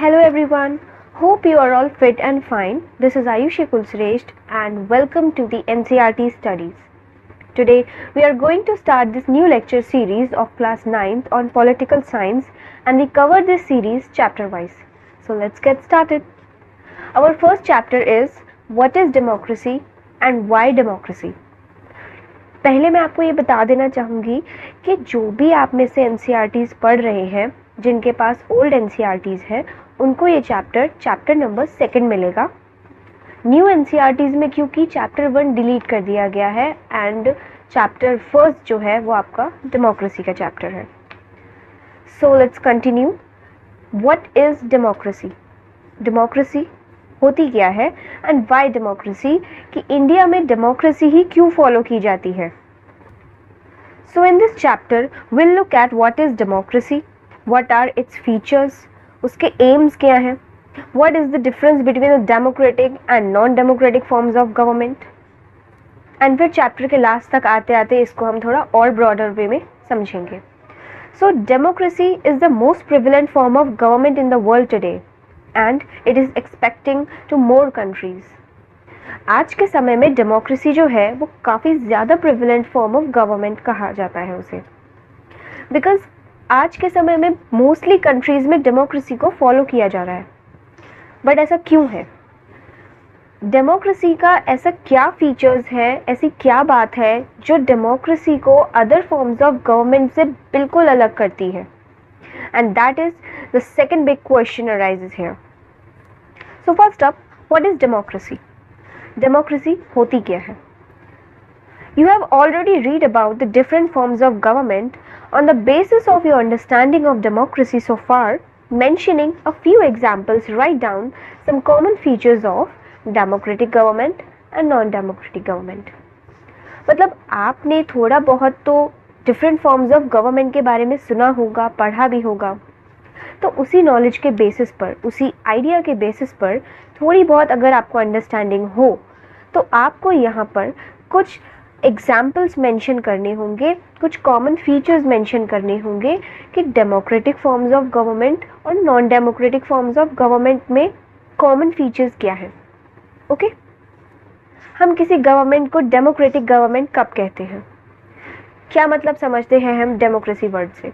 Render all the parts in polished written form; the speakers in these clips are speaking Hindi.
Hello everyone. Hope you are all fit and fine. This is Ayushi Kulsresht and welcome to the NCERT studies. Today we are going to start this new lecture series of class 9th on political science and we cover this series chapter wise. So let's get started. Our first chapter is what is democracy and why democracy. पहले मैं आपको ये बता देना चाहूँगी कि जो भी आप में से NCERTs पढ़ रहे हैं, जिनके पास ओल्ड NCERTs हैं, उनको ये चैप्टर नंबर 2 मिलेगा. न्यू NCERTs में क्योंकि चैप्टर 1 डिलीट कर दिया गया है एंड चैप्टर 1 जो है वो आपका डेमोक्रेसी का चैप्टर है. So let's continue. What is democracy? Democracy होती क्या है एंड व्हाई डेमोक्रेसी, कि इंडिया में डेमोक्रेसी ही क्यों फॉलो की जाती है. So in this chapter will look at what is democracy, what are its features, उसके एम्स क्या हैं, what is the difference between the democratic and non democratic forms of government. And फिर चैप्टर के लास्ट तक आते आते इसको हम थोड़ा और ब्रॉडर वे में समझेंगे. So democracy is the most prevalent form of government in the world today and it is expecting to more countries. आज के समय में डेमोक्रेसी जो है वो काफ़ी ज़्यादा प्रिविलेंट फॉर्म ऑफ गवर्नमेंट कहा जाता है उसे, बिकॉज आज के समय में मोस्टली कंट्रीज़ में डेमोक्रेसी को फॉलो किया जा रहा है. बट ऐसा क्यों है? डेमोक्रेसी का ऐसा क्या फीचर्स है, ऐसी क्या बात है जो डेमोक्रेसी को अदर फॉर्म्स ऑफ गवर्नमेंट से बिल्कुल अलग करती है? And that is the second big question arises here. So first up, what is democracy? Democracy होती क्या है? You have already read about the different forms of government. On the basis of your understanding of democracy so far, mentioning a few examples, write down some common features of democratic government and non-democratic government. मतलब आपने थोड़ा बहुत तो डिफरेंट फॉर्म्स ऑफ गवर्नमेंट के बारे में सुना होगा, पढ़ा भी होगा. तो उसी नॉलेज के बेसिस पर, उसी आइडिया के बेसिस पर थोड़ी बहुत अगर आपको अंडरस्टैंडिंग हो तो आपको यहाँ पर कुछ एग्जाम्पल्स मेंशन करने होंगे, कुछ कॉमन फीचर्स मेंशन करने होंगे कि डेमोक्रेटिक फॉर्म्स ऑफ गवर्नमेंट और non democratic forms of government में कॉमन फीचर्स क्या हैं. ओके, हम किसी गवर्नमेंट को डेमोक्रेटिक गवर्नमेंट कब कहते हैं? क्या मतलब समझते हैं हम डेमोक्रेसी वर्ड से?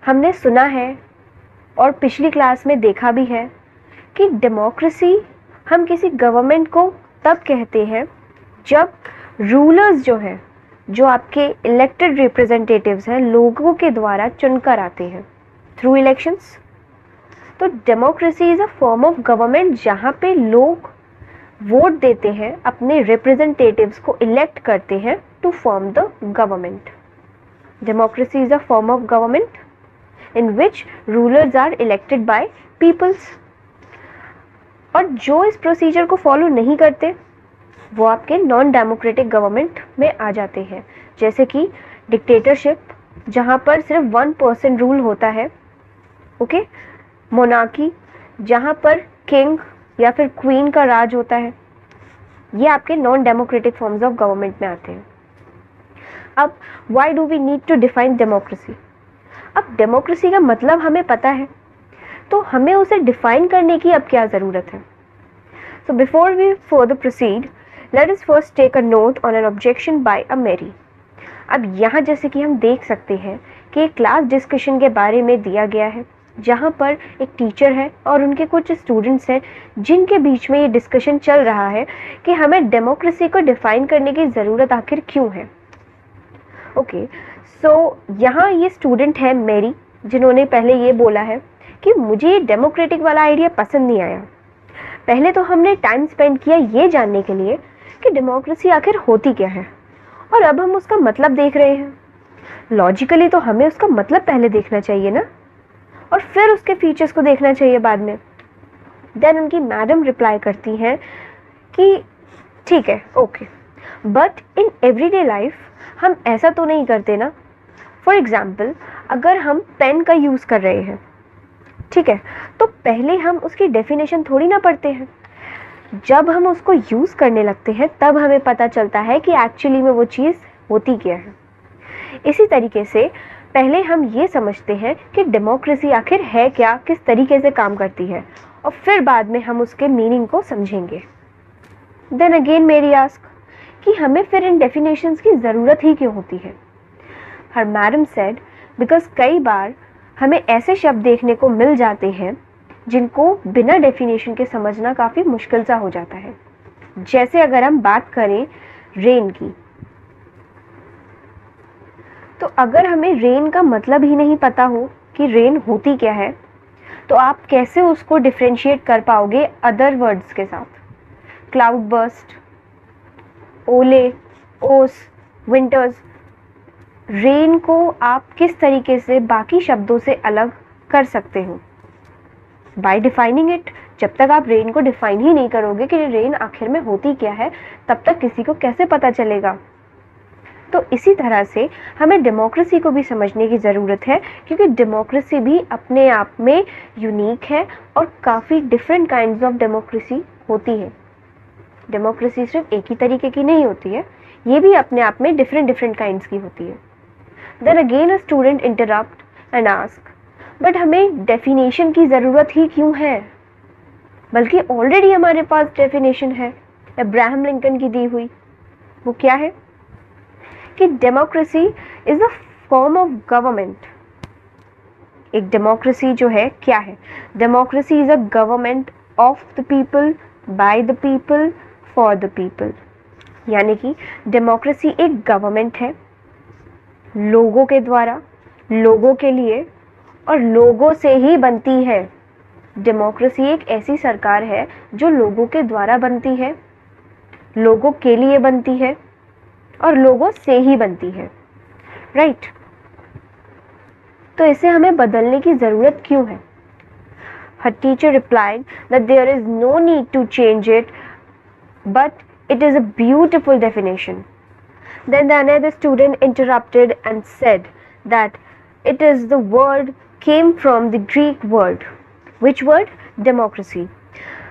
हमने सुना है और पिछली क्लास में देखा भी है कि डेमोक्रेसी हम किसी गवर्नमेंट को तब कहते हैं जब रूलर्स जो हैं, जो आपके इलेक्टेड रिप्रेजेंटेटिव्स हैं, लोगों के द्वारा चुनकर आते हैं थ्रू इलेक्शंस. तो democracy is a form of government जहाँ पे लोग वोट देते हैं, अपने रिप्रेजेंटेटिव्स को इलेक्ट करते हैं to form the government. Democracy is a form of government in which rulers are elected by peoples. और जो इस प्रोसीजर को फॉलो नहीं करते वो आपके नॉन डेमोक्रेटिक गवर्नमेंट में आ जाते हैं, जैसे कि डिक्टेटरशिप जहाँ पर सिर्फ 1% रूल होता है. ओके, मोनार्की जहाँ पर किंग या फिर क्वीन का राज होता है. ये आपके non democratic forms of government में आते हैं. अब why do we need to define democracy? अब डेमोक्रेसी का मतलब हमें पता है तो हमें उसे डिफाइन करने की अब क्या ज़रूरत है? So before we further proceed, let us first take a note on an objection by a Mary. अब यहाँ जैसे कि हम देख सकते हैं कि एक क्लास डिस्कशन के बारे में दिया गया है जहाँ पर एक टीचर है और उनके कुछ स्टूडेंट्स हैं जिनके बीच में ये डिस्कशन चल रहा है कि हमें डेमोक्रेसी को डिफाइन करने की ज़रूरत आखिर क्यों है. ओके, सो यहाँ ये स्टूडेंट है मेरी, जिन्होंने पहले ये बोला है कि मुझे ये डेमोक्रेटिक वाला आइडिया पसंद नहीं आया. पहले तो हमने टाइम स्पेंड किया ये जानने के लिए कि डेमोक्रेसी आखिर होती क्या है और अब हम उसका मतलब देख रहे हैं. लॉजिकली तो हमें उसका मतलब पहले देखना चाहिए ना, और फिर उसके फीचर्स को देखना चाहिए बाद में. देन उनकी मैडम रिप्लाई करती हैं कि ठीक है, okay, but in everyday life हम ऐसा तो नहीं करते ना. फॉर एग्ज़ाम्पल, अगर हम पेन का यूज़ कर रहे हैं, ठीक है, तो पहले हम उसकी डेफिनेशन थोड़ी ना पढ़ते हैं. जब हम उसको यूज़ करने लगते हैं तब हमें पता चलता है कि एक्चुअली में वो चीज़ होती क्या है. इसी तरीके से पहले हम ये समझते हैं कि डेमोक्रेसी आखिर है क्या, किस तरीके से काम करती है, और फिर बाद में हम उसके मीनिंग को समझेंगे। देन अगेन मेरी आस्क कि हमें फिर इन डेफिनेशंस की ज़रूरत ही क्यों होती है? हर मैडम सेड बिकॉज कई बार हमें ऐसे शब्द देखने को मिल जाते हैं जिनको बिना डेफिनेशन के समझना काफ़ी मुश्किल सा हो जाता है। जैसे अगर हम बात करें रेन की, तो अगर हमें रेन का मतलब ही नहीं पता हो कि रेन होती क्या है, तो आप कैसे उसको डिफ्रेंशिएट कर पाओगे अदर वर्ड्स के साथ? क्लाउड बर्स्ट, ओले, ओस, विंटर्स। रेन को आप किस तरीके से बाकी शब्दों से अलग कर सकते हो? Bye defining it. जब तक आप रेन को डिफाइन ही नहीं करोगे कि रेन आखिर में होती क्या है, तब तक किसी को कैसे पता चलेगा? तो इसी तरह से हमें डेमोक्रेसी को भी समझने की ज़रूरत है, क्योंकि डेमोक्रेसी भी अपने आप में यूनिक है और काफ़ी डिफरेंट काइंड्स ऑफ डेमोक्रेसी होती है। डेमोक्रेसी सिर्फ एक ही तरीके की नहीं होती है, ये भी अपने आप में डिफरेंट काइंड्स की होती है। Then again a student interrupt and ask, but हमें डेफिनेशन की ज़रूरत ही क्यों है? बल्कि ऑलरेडी हमारे पास डेफिनेशन है, अब्राहम लिंकन की दी हुई। वो क्या है कि democracy is a form of government. एक डेमोक्रेसी जो है क्या है? Democracy is a government of the people, by the people, for the people. यानी कि डेमोक्रेसी एक गवर्नमेंट है, लोगों के द्वारा, लोगों के लिए और लोगों से ही बनती है। डेमोक्रेसी एक ऐसी सरकार है जो लोगों के द्वारा बनती है, लोगों के लिए बनती है और लोगों से ही बनती है, राइट? तो इसे हमें बदलने की ज़रूरत क्यों है? Her teacher replied that there is no need to change it, but it is a beautiful definition. Then the another student interrupted and said that it is the word came from the Greek word. Which word? Democracy.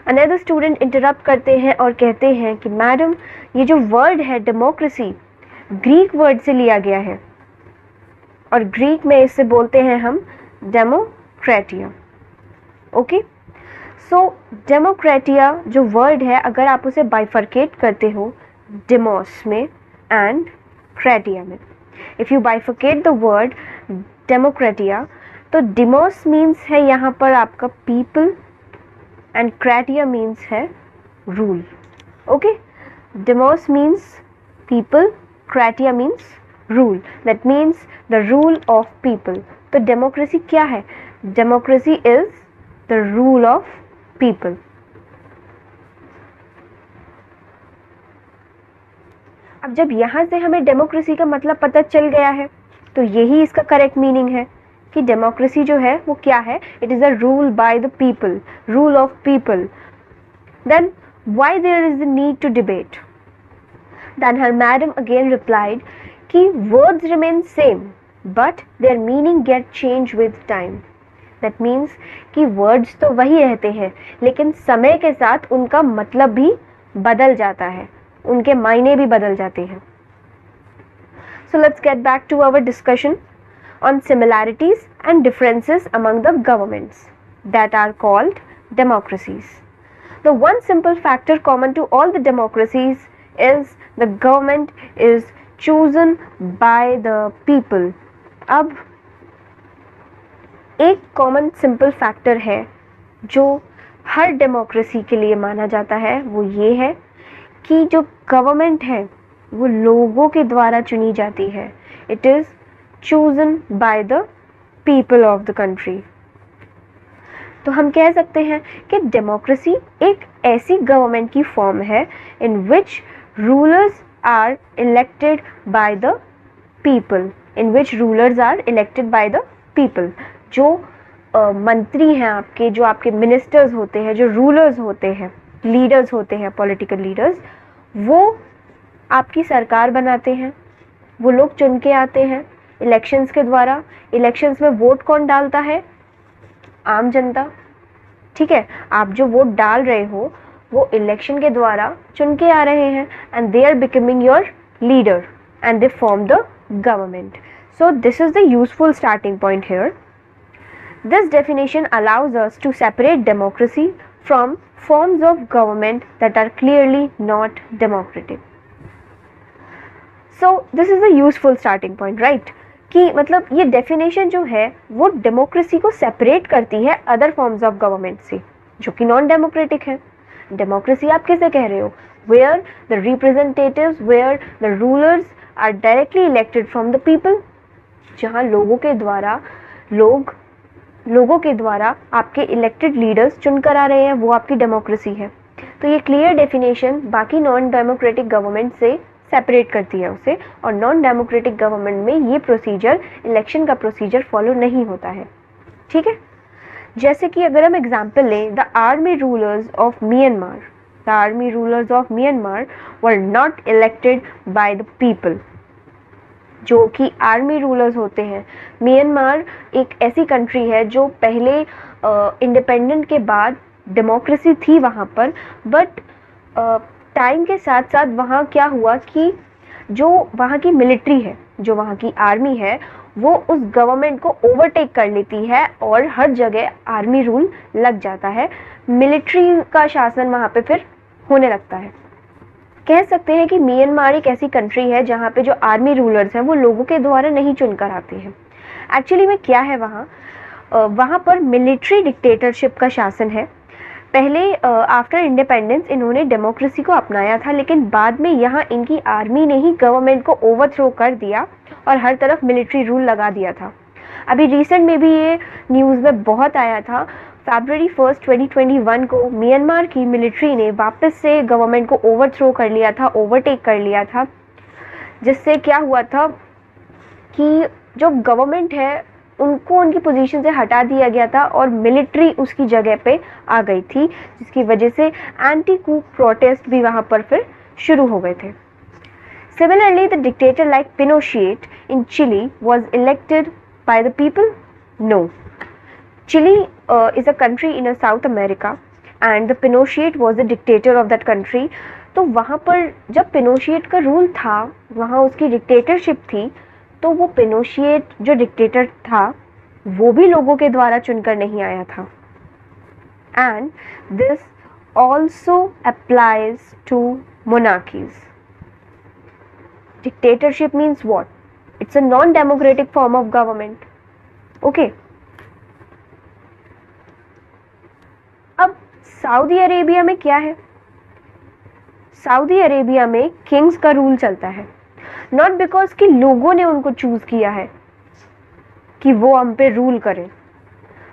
Another student interrupt करते हैं और कहते हैं कि मैडम, ये जो वर्ड है डेमोक्रेसी, ग्रीक वर्ड से लिया गया है और ग्रीक में इसे बोलते हैं हम डेमोक्रेटिया। ओके, सो डेमोक्रेटिया जो वर्ड है, अगर आप उसे बाइफरकेट करते हो डेमोस में एंड क्रेटिया में, if you bifurcate the word demokratia, तो डेमोस मीन्स है यहाँ पर आपका पीपल एंड क्रेटिया मीन्स है rule. Okay, demos means people, kratia means rule, that means the rule of people. तो डेमोक्रेसी क्या है? Democracy is the rule of people. अब जब यहाँ से हमें डेमोक्रेसी का मतलब पता चल गया है, तो यही इसका करेक्ट मीनिंग है कि डेमोक्रेसी जो है वो क्या है? It is a rule by the people, rule of people. Then why there is the need to debate? Then her madam again replied कि words remain same but their meaning get change with time. That means कि वर्ड्स तो वही रहते हैं, लेकिन समय के साथ उनका मतलब भी बदल जाता है, उनके मायने भी बदल जाते हैं। So let's get back to our discussion on similarities and differences among the governments that are called democracies. The one simple factor common to all the democracies is the government is chosen by the people. अब एक कॉमन सिंपल फैक्टर है जो हर डेमोक्रेसी के लिए माना जाता है, वो ये है कि जो गवर्नमेंट है वो लोगों के द्वारा चुनी जाती है। It is chosen by the people of the country. तो हम कह सकते हैं कि डेमोक्रेसी एक ऐसी गवर्नमेंट की फॉर्म है in which rulers are elected by the people, in which rulers are elected by the people. जो मंत्री हैं आपके, जो आपके मिनिस्टर्स होते हैं, जो रूलर्स होते हैं, लीडर्स होते हैं, पॉलिटिकल लीडर्स, वो आपकी सरकार बनाते हैं, वो लोग चुन के आते हैं इलेक्शंस के द्वारा। इलेक्शंस में वोट कौन डालता है? आम जनता। ठीक है, आप जो वोट डाल रहे हो वो इलेक्शन के द्वारा चुन के आ रहे हैं and they are becoming your leader and they form the government. So this is the useful starting point here. This definition allows us to separate democracy from forms of government that are clearly not democratic. So this is a useful starting point, right? कि मतलब ये डेफिनेशन जो है वो डेमोक्रेसी को सेपरेट करती है अदर फॉर्म्स ऑफ गवर्नमेंट से जो कि नॉन डेमोक्रेटिक है. डेमोक्रेसी आप किसे कह रहे हो? Where the representatives, where the rulers are directly elected from the people, जहाँ लोगों के द्वारा आपके इलेक्टेड लीडर्स चुनकर आ रहे हैं, वो आपकी डेमोक्रेसी है. तो ये क्लियर डेफिनेशन बाकी नॉन डेमोक्रेटिक गवर्नमेंट से सेपरेट करती है उसे, और नॉन डेमोक्रेटिक गवर्नमेंट में ये प्रोसीजर, इलेक्शन का प्रोसीजर फॉलो नहीं होता है. ठीक है, जैसे कि अगर हम एग्जांपल लें, the army rulers of Myanmar were not elected by the people. जो कि आर्मी रूलर्स होते हैं, म्यांमार एक ऐसी कंट्री है जो पहले इंडिपेंडेंट के बाद डेमोक्रेसी थी वहाँ पर, बट टाइम के साथ साथ वहाँ क्या हुआ कि जो वहाँ की मिलिट्री है, जो वहाँ की आर्मी है, वो उस गवर्नमेंट को ओवरटेक कर लेती है और हर जगह आर्मी रूल लग जाता है. मिलिट्री का शासन वहाँ पे फिर होने लगता है. कह सकते हैं कि म्यांमार एक ऐसी कंट्री है जहाँ पे जो आर्मी रूलर्स हैं वो लोगों के द्वारा नहीं चुनकर आते हैं. एक्चुअली में क्या है, वहाँ पर मिलिट्री डिक्टेटरशिप का शासन है. पहले आफ्टर इंडिपेंडेंस इन्होंने डेमोक्रेसी को अपनाया था, लेकिन बाद में यहाँ इनकी आर्मी ने ही गवर्नमेंट को ओवरथ्रो कर दिया और हर तरफ मिलिट्री रूल लगा दिया था. अभी रिसेंट में भी ये न्यूज़ में बहुत आया था. फरवरी 1, 2021 को म्यांमार की मिलिट्री ने वापस से गवर्नमेंट को ओवरथ्रो कर लिया था, ओवरटेक कर लिया था, जिससे क्या हुआ था कि जो गवर्नमेंट है उनको उनकी पोजीशन से हटा दिया गया था और मिलिट्री उसकी जगह पे आ गई थी, जिसकी वजह से एंटी कू प्रोटेस्ट भी वहाँ पर फिर शुरू हो गए थे. Similarly the dictator like Pinochet in Chile was elected by the people? No. Chile is a country in a South America and the Pinochet was the dictator of that country. तो वहाँ पर जब पिनोशेट का रूल था, वहाँ उसकी डिक्टेटरशिप थी, तो वो पिनोशेट जो डिक्टेटर था वो भी लोगों के द्वारा चुनकर नहीं आया था. And this also applies to monarchies. Dictatorship means what? It's a non democratic form of government. Okay, अब सऊदी अरेबिया में क्या है? सऊदी अरेबिया में किंग्स का रूल चलता है, नॉट बिकॉज कि लोगों ने उनको चूज किया है कि वो हम पे रूल करें,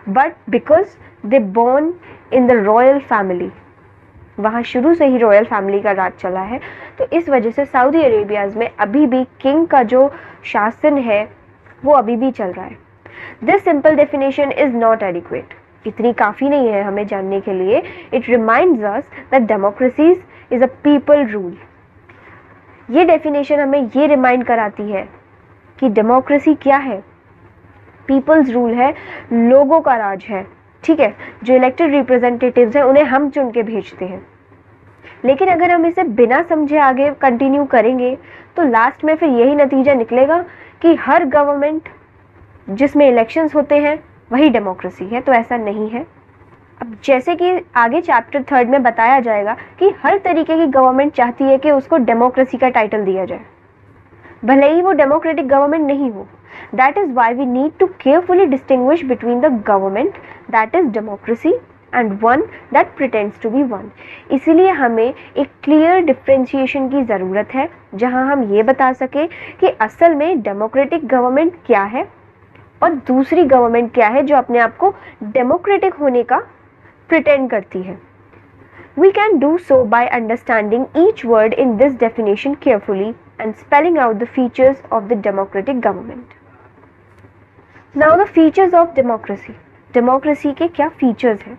but because they born in the royal family. वहाँ शुरू से ही रॉयल फैमिली का राज चला है, तो इस वजह से सऊदी अरेबिया में अभी भी किंग का जो शासन है वो अभी भी चल रहा है. This simple definition is not adequate. इतनी काफ़ी नहीं है हमें जानने के लिए. It reminds us that democracies is a people rule. ये डेफिनेशन हमें ये रिमाइंड कराती है कि डेमोक्रेसी क्या है. पीपल्स रूल है, लोगों का राज है. ठीक है, जो इलेक्टेड रिप्रेजेंटेटिव्स हैं उन्हें हम चुन के भेजते हैं. लेकिन अगर हम इसे बिना समझे आगे कंटिन्यू करेंगे तो लास्ट में फिर यही नतीजा निकलेगा कि हर गवर्नमेंट जिसमें इलेक्शंस होते हैं वही डेमोक्रेसी है. तो ऐसा नहीं है. अब जैसे कि आगे चैप्टर 3 में बताया जाएगा कि हर तरीके की गवर्नमेंट चाहती है कि उसको डेमोक्रेसी का टाइटल दिया जाए, भले ही वो डेमोक्रेटिक गवर्नमेंट नहीं हो. That is why we need to carefully distinguish between the government that is democracy and one that pretends to be one. इसीलिए हमें एक क्लियर डिफ्रेंशिएशन की ज़रूरत है, जहां हम ये बता सकें कि असल में डेमोक्रेटिक गवर्नमेंट क्या है और दूसरी गवर्नमेंट क्या है जो अपने आप को डेमोक्रेटिक होने का प्रिटेंड करती है. We can do so by understanding each word in this definition carefully and spelling out the features of the democratic government. Now the features of democracy. Democracy के क्या features हैं?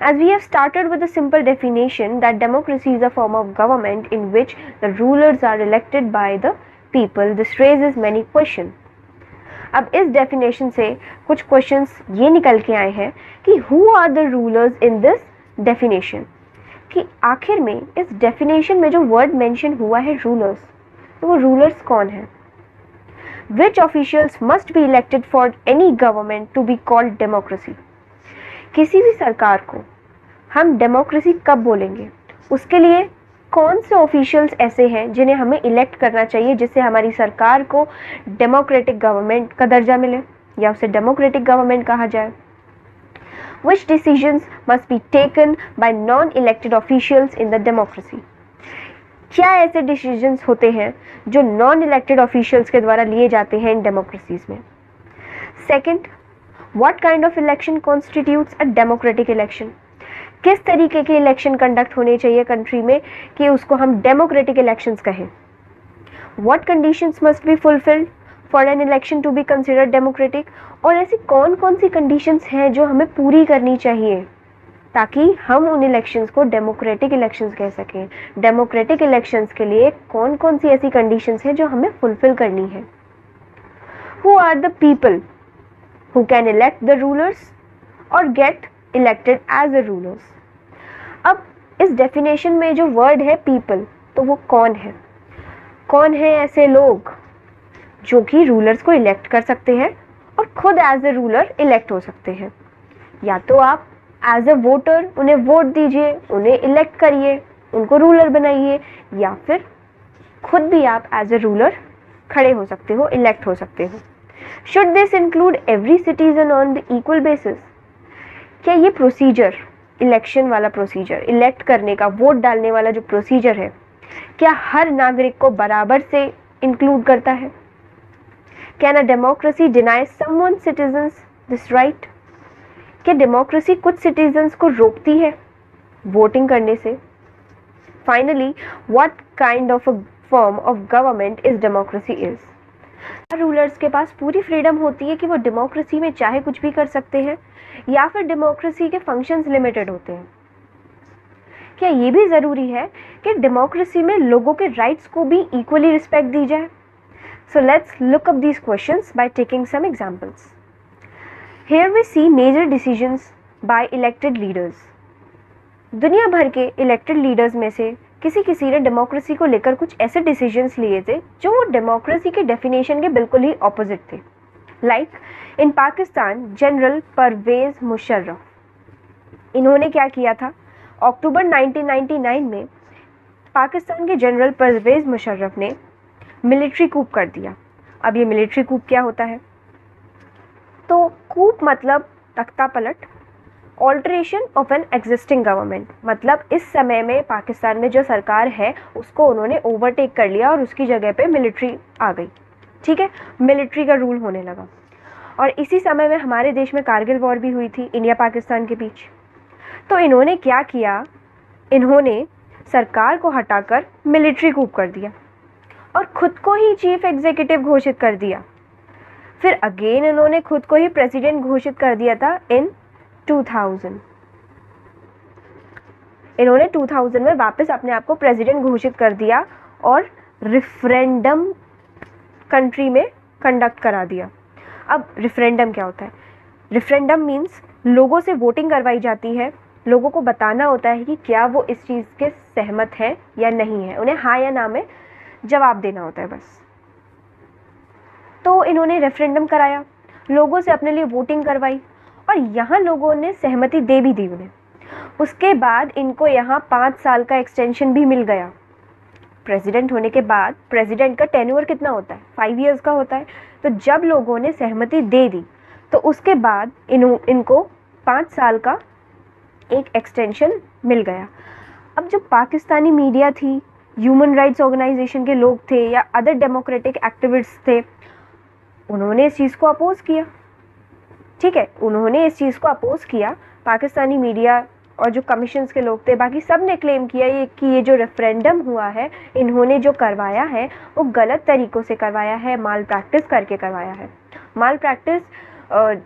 As we have started with a simple definition that democracy is a form of government in which the rulers are elected by the people, this raises many questions. अब इस डेफिनेशन से कुछ क्वेश्चंस ये निकल के आए हैं कि who are the rulers in this definition, कि आखिर में इस डेफिनेशन में जो वर्ड मेंशन हुआ है रूलर्स, तो वो रूलर्स कौन है? Which officials must be elected for any government to be called democracy? किसी भी सरकार को हम डेमोक्रेसी कब बोलेंगे, उसके लिए कौन से ऑफिशियल्स ऐसे हैं जिन्हें हमें इलेक्ट करना चाहिए जिससे हमारी सरकार को डेमोक्रेटिक गवर्नमेंट का दर्जा मिले या उसे डेमोक्रेटिक गवर्नमेंट कहा जाए. Which decisions must be taken by non-elected officials in the democracy? क्या ऐसे डिसीजंस होते हैं जो नॉन इलेक्टेड ऑफिशियल्स के द्वारा लिए जाते हैं इन डेमोक्रेसीज में. Second, what kind of election constitutes a democratic election. किस तरीके के इलेक्शन कंडक्ट होने चाहिए कंट्री में कि उसको हम डेमोक्रेटिक इलेक्शंस कहें. What conditions must be fulfilled for an election to be considered democratic. और ऐसी कौन कौन सी कंडीशंस हैं जो हमें पूरी करनी चाहिए ताकि हम उन इलेक्शंस को डेमोक्रेटिक इलेक्शंस कह सकें. डेमोक्रेटिक इलेक्शंस के लिए कौन कौन सी ऐसी कंडीशंस हैं जो हमें फुलफिल करनी है. Who are the people who can elect the rulers और get elected as a rulers. अब इस डेफिनेशन में जो वर्ड है पीपल, तो वो कौन है. कौन है ऐसे लोग जो कि रूलर्स को इलेक्ट कर सकते हैं और खुद एज अ रूलर इलेक्ट हो सकते हैं. या तो आप एज अ वोटर उन्हें वोट दीजिए, उन्हें इलेक्ट करिए, उनको रूलर बनाइए, या फिर खुद भी आप एज अ रूलर खड़े हो सकते हो, इलेक्ट हो सकते हो. Should this include every citizen on the equal basis. क्या ये प्रोसीजर, इलेक्शन वाला प्रोसीजर, इलेक्ट करने का, वोट डालने वाला जो प्रोसीजर है, क्या हर नागरिक को बराबर से इंक्लूड करता है. Can a democracy deny someone citizens this right. क्या डेमोक्रेसी कुछ सिटीजन्स को रोकती है वोटिंग करने से. Finally, what kind of a form of government is democracy is. Rulers के पास पूरी फ्रीडम होती है कि वो डेमोक्रेसी में चाहे कुछ भी कर सकते हैं या फिर डेमोक्रेसी के फंक्शंस लिमिटेड होते हैं. क्या ये भी ज़रूरी है कि डेमोक्रेसी में लोगों के राइट्स को भी इक्वली रिस्पेक्ट दी जाए. So let's look up these questions by taking some examples. Here we see major decisions by elected leaders. दुनिया भर के इलेक्टेड लीडर्स में से किसी ने डेमोक्रेसी को लेकर कुछ ऐसे डिसीजंस लिए थे जो वो डेमोक्रेसी के डेफिनेशन के बिल्कुल ही ऑपोजिट थे. Like in Pakistan general Pervez Musharraf. इन्होंने क्या किया था, अक्टूबर 1999 में पाकिस्तान के जनरल परवेज़ मुशर्रफ ने मिलिट्री कूप कर दिया. अब ये मिलिट्री कूप क्या होता है, तो कूप मतलब तख्ता पलट, alteration of an existing government, मतलब इस समय में पाकिस्तान में जो सरकार है उसको उन्होंने ओवरटेक कर लिया और उसकी जगह पे मिलिट्री आ गई. ठीक है, मिलिट्री का रूल होने लगा. और इसी समय में हमारे देश में कारगिल वॉर भी हुई थी इंडिया पाकिस्तान के बीच. तो इन्होंने क्या किया, इन्होंने सरकार को हटाकर मिलिट्री कूप कर दिया और खुद को ही चीफ एग्जीक्यूटिव घोषित कर दिया. फिर अगेन इन्होंने खुद को ही प्रेसिडेंट घोषित कर दिया था इन 2000. इन्होंने 2000 में वापस अपने आप को प्रेसिडेंट घोषित कर दिया और रेफरेंडम कंट्री में कंडक्ट करा दिया. अब रेफरेंडम क्या होता है, रेफरेंडम मीन्स लोगों से वोटिंग करवाई जाती है, लोगों को बताना होता है कि क्या वो इस चीज़ के सहमत हैं या नहीं है, उन्हें हाँ या ना में जवाब देना होता है बस. तो इन्होंने रेफरेंडम कराया, लोगों से अपने लिए वोटिंग करवाई और यहाँ लोगों ने सहमति दे भी दी उन्हें. उसके बाद इनको यहाँ 5 साल का एक्सटेंशन भी मिल गया. प्रेसिडेंट होने के बाद प्रेसिडेंट का टेन्योर कितना होता है, 5 इयर्स का होता है. तो जब लोगों ने सहमति दे दी तो उसके बाद इनको 5 साल का एक एक्सटेंशन मिल गया. अब जो पाकिस्तानी मीडिया थी, ह्यूमन राइट्स ऑर्गेनाइजेशन के लोग थे या अदर डेमोक्रेटिक एक्टिविस्ट थे, उन्होंने इस चीज़ को अपोज किया. ठीक है, उन्होंने इस चीज़ को अपोज किया. पाकिस्तानी मीडिया और जो कमीशंस के लोग थे, बाकी सब ने क्लेम किया ये जो रेफरेंडम हुआ है, इन्होंने जो करवाया है वो गलत तरीक़ों से करवाया है, माल प्रैक्टिस करके करवाया है. माल प्रैक्टिस,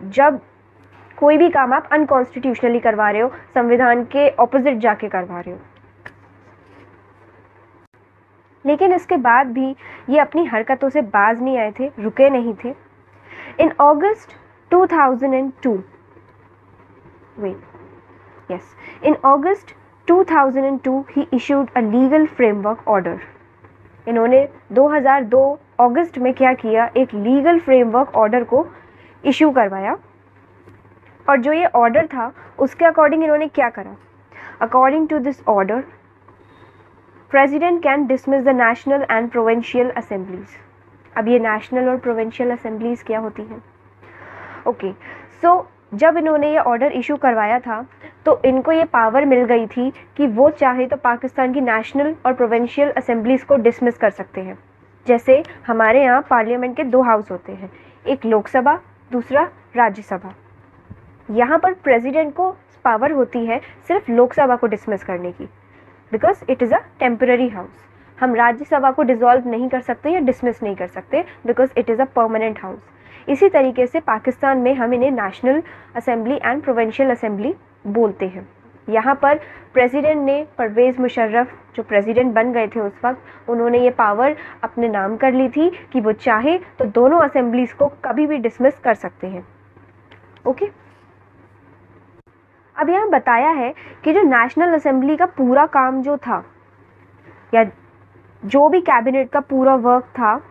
जब कोई भी काम आप अनकॉन्स्टिट्यूशनली करवा रहे हो, संविधान के ऑपोजिट जाके करवा रहे हो. लेकिन इसके बाद भी ये अपनी हरकतों से बाज नहीं आए थे, रुके नहीं थे. इन अगस्त 2002, in August 2002 he issued a legal framework order. इन्होंने 2002 अगस्त में क्या किया, एक लीगल फ्रेमवर्क ऑर्डर को इशू करवाया। और जो ये ऑर्डर था उसके अकॉर्डिंग इन्होंने क्या करा, according to this order president can dismiss the national and provincial assemblies. अब ये नेशनल और प्रोविंशियल असेंबलीज क्या होती हैं? ओके, सो जब इन्होंने ये ऑर्डर इशू करवाया था तो इनको ये पावर मिल गई थी कि वो चाहे तो पाकिस्तान की नेशनल और प्रोविंशियल असेंबलीज को डिसमिस कर सकते हैं। जैसे हमारे यहाँ पार्लियामेंट के 2 हाउस होते हैं, एक लोकसभा, दूसरा राज्यसभा। यहाँ पर प्रेसिडेंट को पावर होती है सिर्फ लोकसभा को डिसमिस करने की, because it is a temporary house. हम राज्यसभा को डिसॉल्व नहीं कर सकते या डिसमिस नहीं कर सकते, because it is a permanent house. इसी तरीके से पाकिस्तान में हम इन्हें national assembly and provincial assembly बोलते हैं। यहाँ पर प्रेसिडेंट ने, परवेज़ मुशर्रफ जो प्रेसिडेंट बन गए थे उस वक्त, उन्होंने ये पावर अपने नाम कर ली थी कि वो चाहे तो दोनों असेंबलीज़ को कभी भी डिसमिस कर सकते हैं। ओके, अब यहाँ बताया है कि जो नेशनल असेंबली का पूरा काम जो था, या जो भी कैबिनेट का पूरा वर्क था,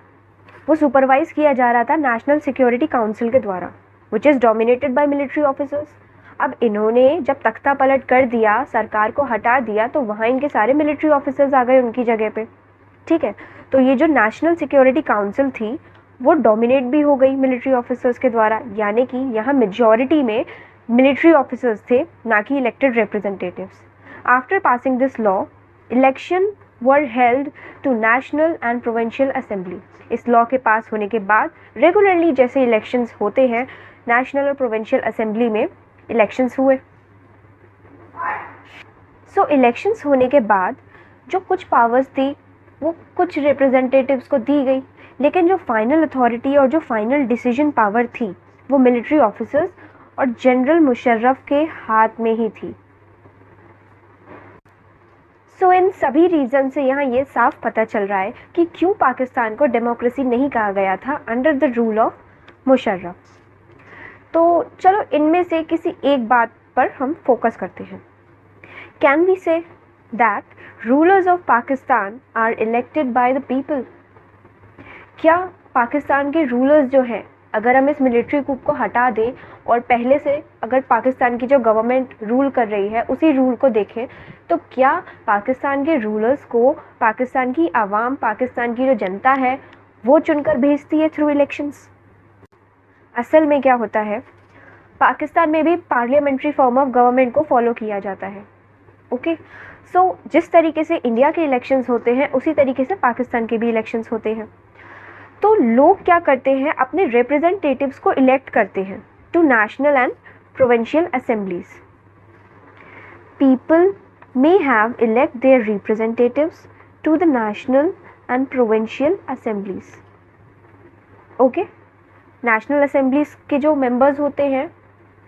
वो सुपरवाइज किया जा रहा था नेशनल सिक्योरिटी काउंसिल के द्वारा, which is dominated by military officers. अब इन्होंने जब तख्ता पलट कर दिया, सरकार को हटा दिया, तो वहाँ इनके सारे मिलिट्री ऑफिसर्स आ गए उनकी जगह पे। ठीक है, तो ये जो नेशनल सिक्योरिटी काउंसिल थी वो डोमिनेट भी हो गई मिलिट्री ऑफिसर्स के द्वारा, यानी कि यहाँ मेजॉरिटी में मिलिट्री ऑफिसर्स थे, ना कि elected representatives. After passing this law, election were held to national and provincial assembly. इस लॉ के पास होने के बाद रेगुलरली जैसे इलेक्शंस होते हैं, नेशनल और प्रोविंशियल असेंबली में इलेक्शंस हुए। सो इलेक्शंस होने के बाद जो कुछ पावर्स थी वो कुछ रिप्रेजेंटेटिव्स को दी गई, लेकिन जो फाइनल अथॉरिटी और जो फाइनल डिसीजन पावर थी वो मिलिट्री ऑफिसर्स और जनरल मुशर्रफ के हाथ में ही थी। सो इन सभी रीज़न से यहाँ ये साफ पता चल रहा है कि क्यों पाकिस्तान को डेमोक्रेसी नहीं कहा गया था under the rule of Musharraf. तो चलो इनमें से किसी एक बात पर हम फोकस करते हैं। Can we say that rulers of Pakistan are elected by the people? क्या पाकिस्तान के रूलर्स जो हैं, अगर हम इस मिलिट्री कूप को हटा दें और पहले से अगर पाकिस्तान की जो गवर्नमेंट रूल कर रही है उसी रूल को देखें, तो क्या पाकिस्तान के रूलर्स को पाकिस्तान की आवाम, पाकिस्तान की जो जनता है वो चुनकर भेजती है थ्रू इलेक्शंस? असल में क्या होता है, पाकिस्तान में भी पार्लियामेंट्री फॉर्म ऑफ गवर्नमेंट को फॉलो किया जाता है। ओके, सो जिस तरीके से इंडिया के इलेक्शंस होते हैं उसी तरीके से पाकिस्तान के भी इलेक्शंस होते हैं। तो लोग क्या करते हैं, अपने रिप्रेजेंटेटिव्स को इलेक्ट करते हैं to national and provincial assemblies. People may have elect their representatives to the national and provincial assemblies. Okay? National assemblies के जो मेंबर्स होते हैं,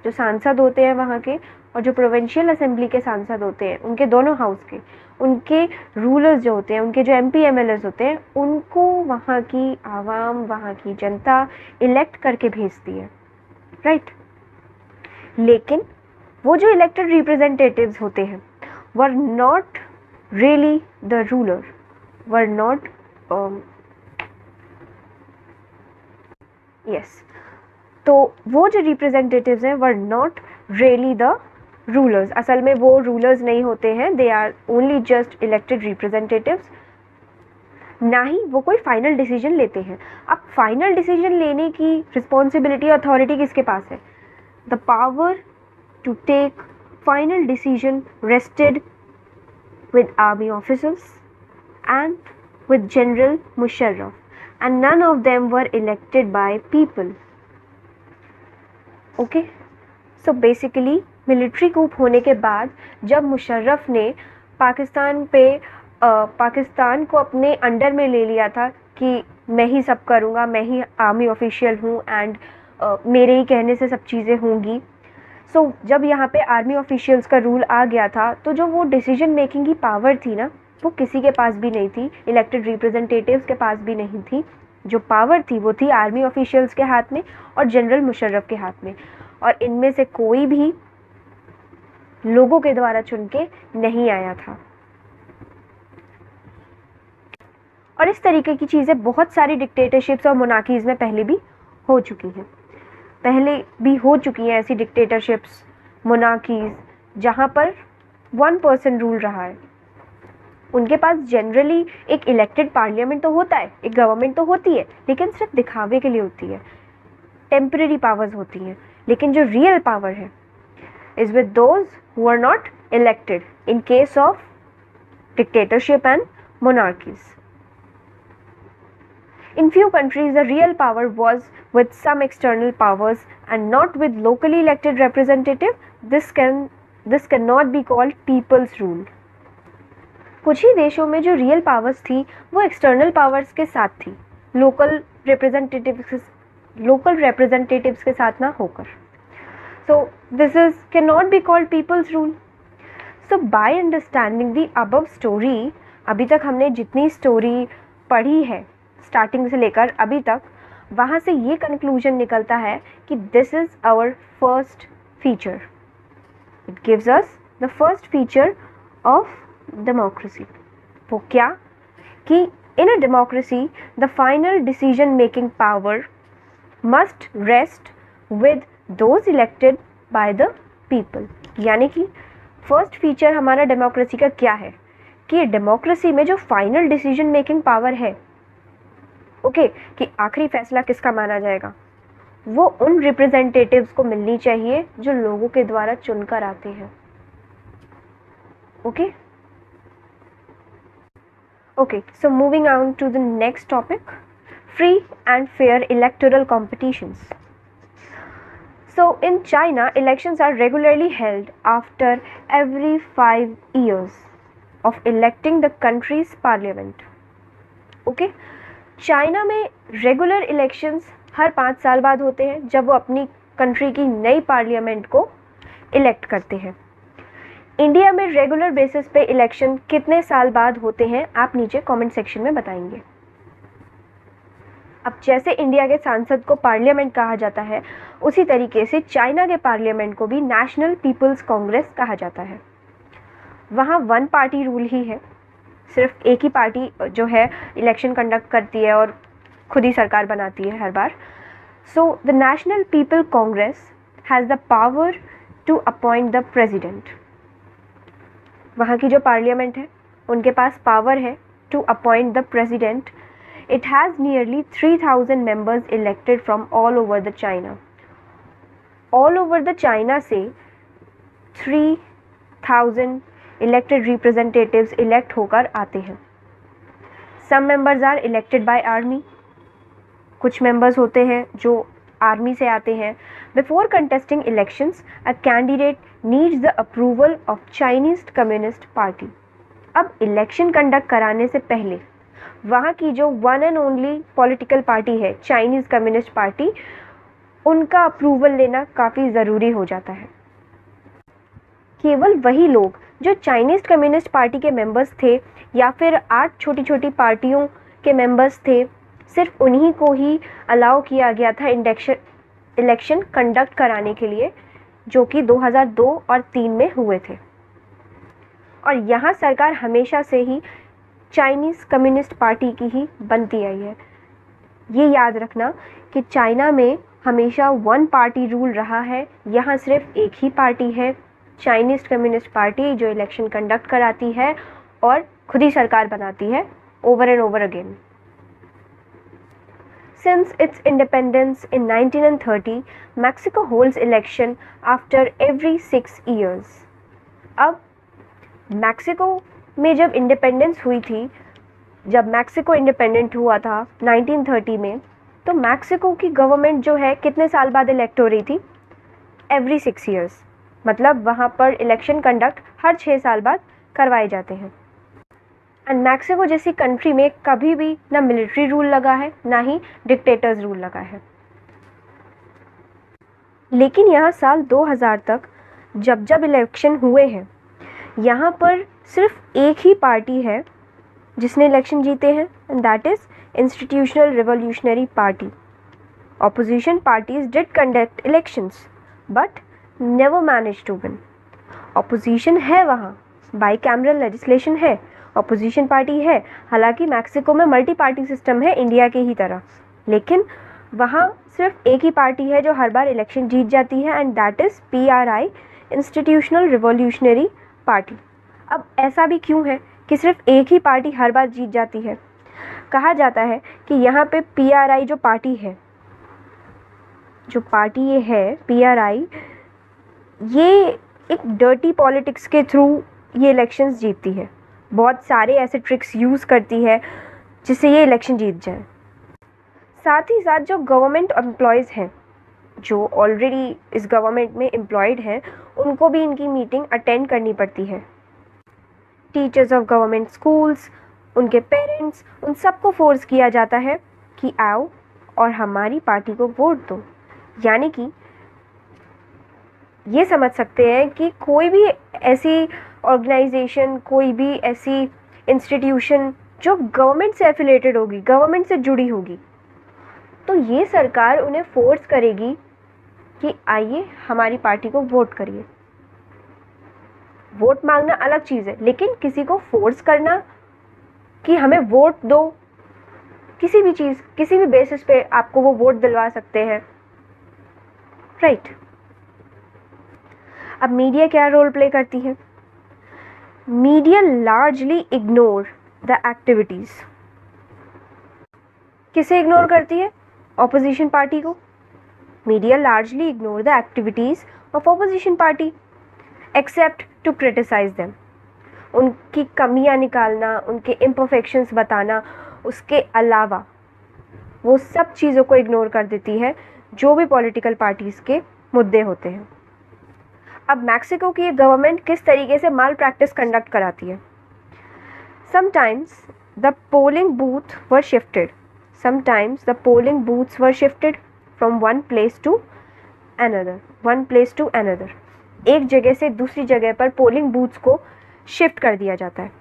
जो सांसद होते हैं वहाँ के, और जो प्रोविंशियल असेंबली के सांसद होते हैं, उनके दोनों हाउस के, उनके रूलर्स जो होते हैं, उनके जो MP MLAs होते हैं, उनको वहाँ की आवाम, वहाँ की जनता इलेक्ट करके भेजती है, राइट? लेकिन वो जो इलेक्टेड रिप्रेजेंटेटिव्स होते हैं were not really the ruler, were not yes, तो वो जो रिप्रेजेंटेटिव्स हैं were not really the rulers, असल में वो रूलर्स नहीं होते हैं, they are only just elected representatives, ना ही वो कोई फाइनल डिसीजन लेते हैं। अब फाइनल डिसीजन लेने की रिस्पॉन्सिबिलिटी, अथॉरिटी किसके पास है? The power to take final decision rested with army officers and with General Musharraf, and none of them were elected by people. Okay, so basically military coup होने के बाद जब मुशर्रफ ने पाकिस्तान को अपने अंडर में ले लिया था कि मैं ही सब करूँगा, मैं ही आर्मी ऑफिशियल हूँ एंड मेरे ही कहने से सब चीज़ें होंगी। सो जब यहाँ पे आर्मी ऑफिशियल्स का रूल आ गया था, तो जो वो डिसीजन मेकिंग की पावर थी ना, वो किसी के पास भी नहीं थी, इलेक्टेड रिप्रेजेंटेटिव्स के पास भी नहीं थी। जो पावर थी वो थी आर्मी ऑफिशियल्स के हाथ में और जनरल मुशर्रफ के हाथ में, और इनमें से कोई भी लोगों के द्वारा चुन के नहीं आया था। और इस तरीके की चीज़ें बहुत सारी डिक्टेटरशिप्स और मोनार्कीज़ में पहले भी हो चुकी हैं। ऐसी डिक्टेटरशिप्स, मोनार्कीज़ जहाँ पर 1 पर्सन रूल रहा है। उनके पास जनरली एक इलेक्टेड पार्लियामेंट तो होता है, एक गवर्नमेंट तो होती है, लेकिन सिर्फ दिखावे के लिए होती है, टेम्पररी पावर्स होती हैं। लेकिन जो रियल पावर है is with those who are not elected in case of dictatorship and monarchies. In few countries, the real power was with some external powers and not with locally elected representative. This cannot be called people's rule. कुछ ही देशों में जो रियल पावर्स थी वो एक्सटर्नल पावर्स के साथ थी, लोकल रिप्रेजेंटेटिव्स के साथ ना होकर। So this cannot be called people's rule. So by understanding the above story, अभी तक हमने जितनी स्टोरी पढ़ी है स्टार्टिंग से लेकर अभी तक, वहाँ से ये कंक्लूजन निकलता है कि this is our first feature. It gives us the first feature of democracy. वो क्या कि in a democracy the final decision making power must rest with those elected by the people. यानी कि फर्स्ट फीचर हमारा डेमोक्रेसी का क्या है कि डेमोक्रेसी में जो फाइनल डिसीजन मेकिंग पावर है, कि आखिरी फैसला किसका माना जाएगा, वो उन रिप्रेजेंटेटिव्स को मिलनी चाहिए जो लोगों के द्वारा चुनकर आते हैं। Okay, so moving on to the next topic, free and fair electoral competitions. So in China, elections are regularly held after every 5 years of electing the country's parliament. China में रेगुलर इलेक्शंस हर 5 साल बाद होते हैं जब वो अपनी कंट्री की नई पार्लियामेंट को इलेक्ट करते हैं। इंडिया में रेगुलर बेसिस पे इलेक्शन कितने साल बाद होते हैं आप नीचे कमेंट सेक्शन में बताएंगे। अब जैसे इंडिया के सांसद को पार्लियामेंट कहा जाता है, उसी तरीके से चाइना के पार्लियामेंट को भी नेशनल पीपल्स कांग्रेस कहा जाता है। वहाँ 1 पार्टी रूल ही है, सिर्फ एक ही पार्टी जो है इलेक्शन कंडक्ट करती है और खुद ही सरकार बनाती है हर बार। So the national people congress has the power to appoint the president. वहाँ की जो पार्लियामेंट है उनके पास पावर है to appoint the president. It has nearly 3000 members elected from all over the China. All over the China से 3000 इलेक्टेड रिप्रेजेंटेटिव्स इलेक्ट होकर आते हैं। Some members are elected by army, कुछ मेंबर्स होते हैं जो आर्मी से आते हैं। Before contesting elections a candidate needs the approval of Chinese communist party. अब इलेक्शन कंडक्ट कराने से पहले वहाँ की जो one and only political party है चाइनीज कम्युनिस्ट पार्टी, उनका अप्रूवल लेना काफ़ी ज़रूरी हो जाता है। केवल वही लोग जो चाइनीज कम्युनिस्ट पार्टी के मेंबर्स थे या फिर 8 छोटी छोटी पार्टियों के मेंबर्स थे, सिर्फ उन्हीं को ही अलाउ किया गया था इलेक्शन कंडक्ट कराने के लिए, जो कि 2002 और 3 में हुए थे। और यहाँ सरकार हमेशा से ही चाइनीज़ कम्युनिस्ट पार्टी की ही बनती आई है। ये याद रखना कि चाइना में हमेशा 1 पार्टी रूल रहा है, यहाँ सिर्फ एक ही पार्टी है, चाइनीज़ कम्युनिस्ट पार्टी, जो इलेक्शन कंडक्ट कराती है और खुद ही सरकार बनाती है over and over again. Since its independence in 1930, Mexico holds election after every 6 years. अब मैक्सिको में जब इंडिपेंडेंस हुई थी, जब मैक्सिको इंडिपेंडेंट हुआ था 1930 में, तो मैक्सिको की गवर्नमेंट जो है कितने साल बाद इलेक्ट हो रही थी? Every 6 years। मतलब वहाँ पर इलेक्शन कंडक्ट हर 6 साल बाद करवाए जाते हैं। एंड मैक्सिको जैसी कंट्री में कभी भी ना मिलिट्री रूल लगा है ना ही डिक्टेटर्स रूल लगा है। लेकिन यहाँ साल 2000 तक जब जब इलेक्शन हुए हैं, यहाँ पर सिर्फ एक ही पार्टी है जिसने इलेक्शन जीते हैं, and that is institutional revolutionary party. Opposition parties did conduct elections but never manage to win. Opposition है वहाँ, बाई कैमरल लेजिस्लेशन है, ऑपोजिशन पार्टी है। हालांकि मैक्सिको में मल्टी पार्टी सिस्टम है इंडिया के ही तरह, लेकिन वहाँ सिर्फ एक ही पार्टी है जो हर बार इलेक्शन जीत जाती है, and that is PRI, institutional revolutionary party. अब ऐसा भी क्यों है कि सिर्फ एक ही पार्टी हर बार जीत जाती है? कहा जाता है कि यहाँ पे PRI जो पार्टी है, जो पार्टी ये है PRI, ये एक डर्टी पॉलिटिक्स के थ्रू ये इलेक्शंस जीतती है। बहुत सारे ऐसे ट्रिक्स यूज़ करती है जिससे ये इलेक्शन जीत जाए। साथ ही साथ जो गवर्नमेंट एम्प्लॉयज़ हैं, जो ऑलरेडी इस गवर्नमेंट में एम्प्लॉयड हैं, उनको भी इनकी मीटिंग अटेंड करनी पड़ती है। टीचर्स ऑफ गवर्नमेंट स्कूल्स, उनके पेरेंट्स, उन सबको फोर्स किया जाता है कि आओ और हमारी पार्टी को वोट दो। यानी कि ये समझ सकते हैं कि कोई भी ऐसी ऑर्गेनाइजेशन, कोई भी ऐसी इंस्टीट्यूशन जो गवर्नमेंट से एफिलेटेड होगी, गवर्नमेंट से जुड़ी होगी, तो ये सरकार उन्हें फोर्स करेगी कि आइए हमारी पार्टी को वोट करिए। वोट मांगना अलग चीज़ है, लेकिन किसी को फोर्स करना कि हमें वोट दो, किसी भी चीज़, किसी भी बेसिस पे आपको वो वोट दिलवा सकते हैं, राइट। अब मीडिया क्या रोल प्ले करती है? Media largely ignore the activities. किसे इग्नोर करती है? ऑपोजिशन पार्टी को। Media largely ignore the activities of opposition party except to criticise them. उनकी कमियां निकालना, उनके इम्परफेक्शंस बताना, उसके अलावा वो सब चीज़ों को इग्नोर कर देती है जो भी पॉलिटिकल पार्टीज़ के मुद्दे होते हैं। अब मैक्सिको की गवर्नमेंट किस तरीके से माल प्रैक्टिस कंडक्ट कराती है? Sometimes the polling booth were shifted, sometimes the polling booths were shifted from one place to another. एक जगह से दूसरी जगह पर पोलिंग बूथ्स को शिफ्ट कर दिया जाता है,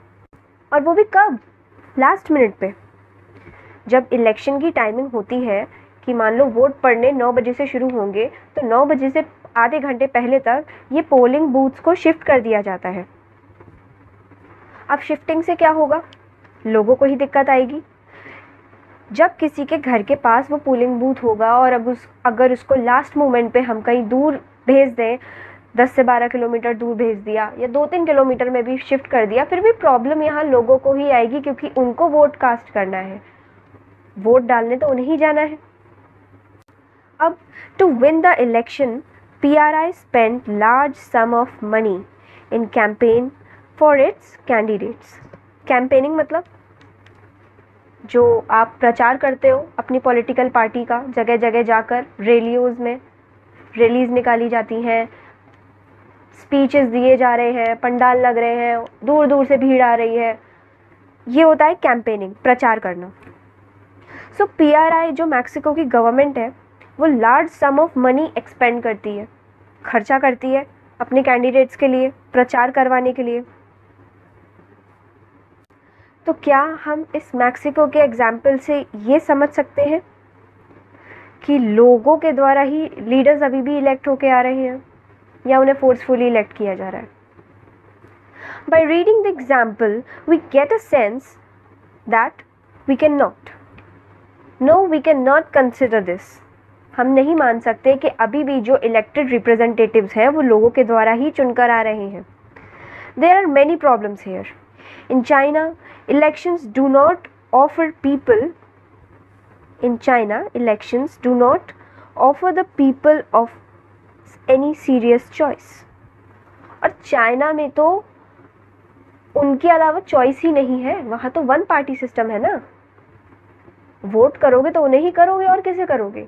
और वो भी कब? लास्ट मिनट पे। जब इलेक्शन की टाइमिंग होती है कि मान लो वोट पड़ने 9 बजे से शुरू होंगे, तो 9 बजे से आधे घंटे पहले तक ये पोलिंग बूथ्स को शिफ्ट कर दिया जाता है। अब शिफ्टिंग से क्या होगा? लोगों को ही दिक्कत आएगी। जब किसी के घर के पास वो पोलिंग बूथ होगा और अब अगर उसको लास्ट मोमेंट पे हम कहीं दूर भेज दें, 10 से 12 किलोमीटर दूर भेज दिया या 2-3 किलोमीटर में भी शिफ्ट कर दिया, फिर भी प्रॉब्लम यहाँ लोगों को ही आएगी, क्योंकि उनको वोट कास्ट करना है, वोट डालने तो उन्हें ही जाना है। अब to win the election, PRI spent large sum of money in campaign for its candidates. Campaigning मतलब जो आप प्रचार करते हो अपनी पॉलिटिकल पार्टी का, जगह जगह जाकर रैलियोज़ में रैलीज निकाली जाती हैं, स्पीचेस दिए जा रहे हैं, पंडाल लग रहे हैं, दूर दूर से भीड़ आ रही है, ये होता है कैंपेनिंग, प्रचार करना। सो PRI जो मैक्सिको की गवर्नमेंट है, वो large some of money expand करती है, खर्चा करती है अपने कैंडिडेट्स के लिए, प्रचार करवाने के लिए। तो क्या हम इस मैक्सिको के एग्जाम्पल से ये समझ सकते हैं कि लोगों के द्वारा ही लीडर्स अभी भी इलेक्ट होके आ रहे हैं, या उन्हें फोर्सफुली इलेक्ट किया जा रहा है? By reading the example we get a sense that we can not consider this. हम नहीं मान सकते कि अभी भी जो इलेक्टेड रिप्रेजेंटेटिव्स हैं वो लोगों के द्वारा ही चुनकर आ रहे हैं। There are many problems here. In China elections do not offer the people of any serious choice। और चाइना में तो उनके अलावा चॉइस ही नहीं है, वहाँ तो वन पार्टी सिस्टम है ना। वोट करोगे तो उन्हें ही करोगे, और किसे करोगे?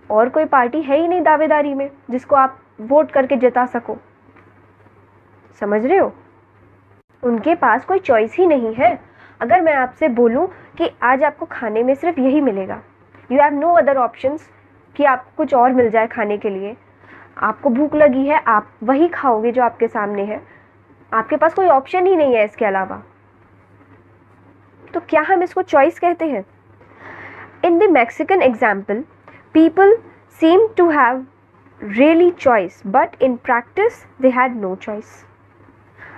और कोई पार्टी है ही नहीं दावेदारी में जिसको आप वोट करके जिता सको। समझ रहे हो? उनके पास कोई चॉइस ही नहीं है। अगर मैं आपसे बोलूं कि आज आपको खाने में सिर्फ यही मिलेगा, you have no other options, कि आपको कुछ और मिल जाए खाने के लिए, आपको भूख लगी है, आप वही खाओगे जो आपके सामने है, आपके पास कोई ऑप्शन ही नहीं है इसके अलावा, तो क्या हम इसको चॉइस कहते हैं? In the Mexican example, people seem to have really choice, but in practice they had no choice.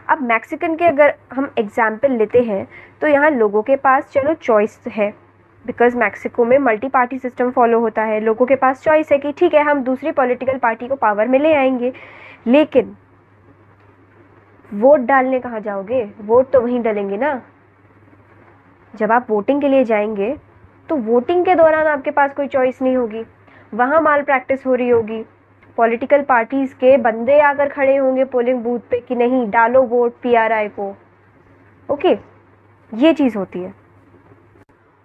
अब मैक्सिकन के अगर हम एग्जाम्पल लेते हैं तो यहाँ लोगों के पास चलो चॉइस है, बिकॉज मैक्सिको में मल्टी पार्टी सिस्टम फॉलो होता है, लोगों के पास चॉइस है कि ठीक है हम दूसरी पॉलिटिकल पार्टी को पावर में ले आएंगे, लेकिन वोट डालने कहाँ जाओगे? वोट तो वहीं डालेंगे ना। जब आप वोटिंग के लिए जाएंगे तो वोटिंग के दौरान आपके पास कोई चॉइस नहीं होगी, वहाँ माल प्रैक्टिस हो रही होगी, पॉलिटिकल पार्टीज के बंदे आकर खड़े होंगे पोलिंग बूथ पे कि नहीं डालो वोट पीआरआई को। ओके, ये चीज़ होती है।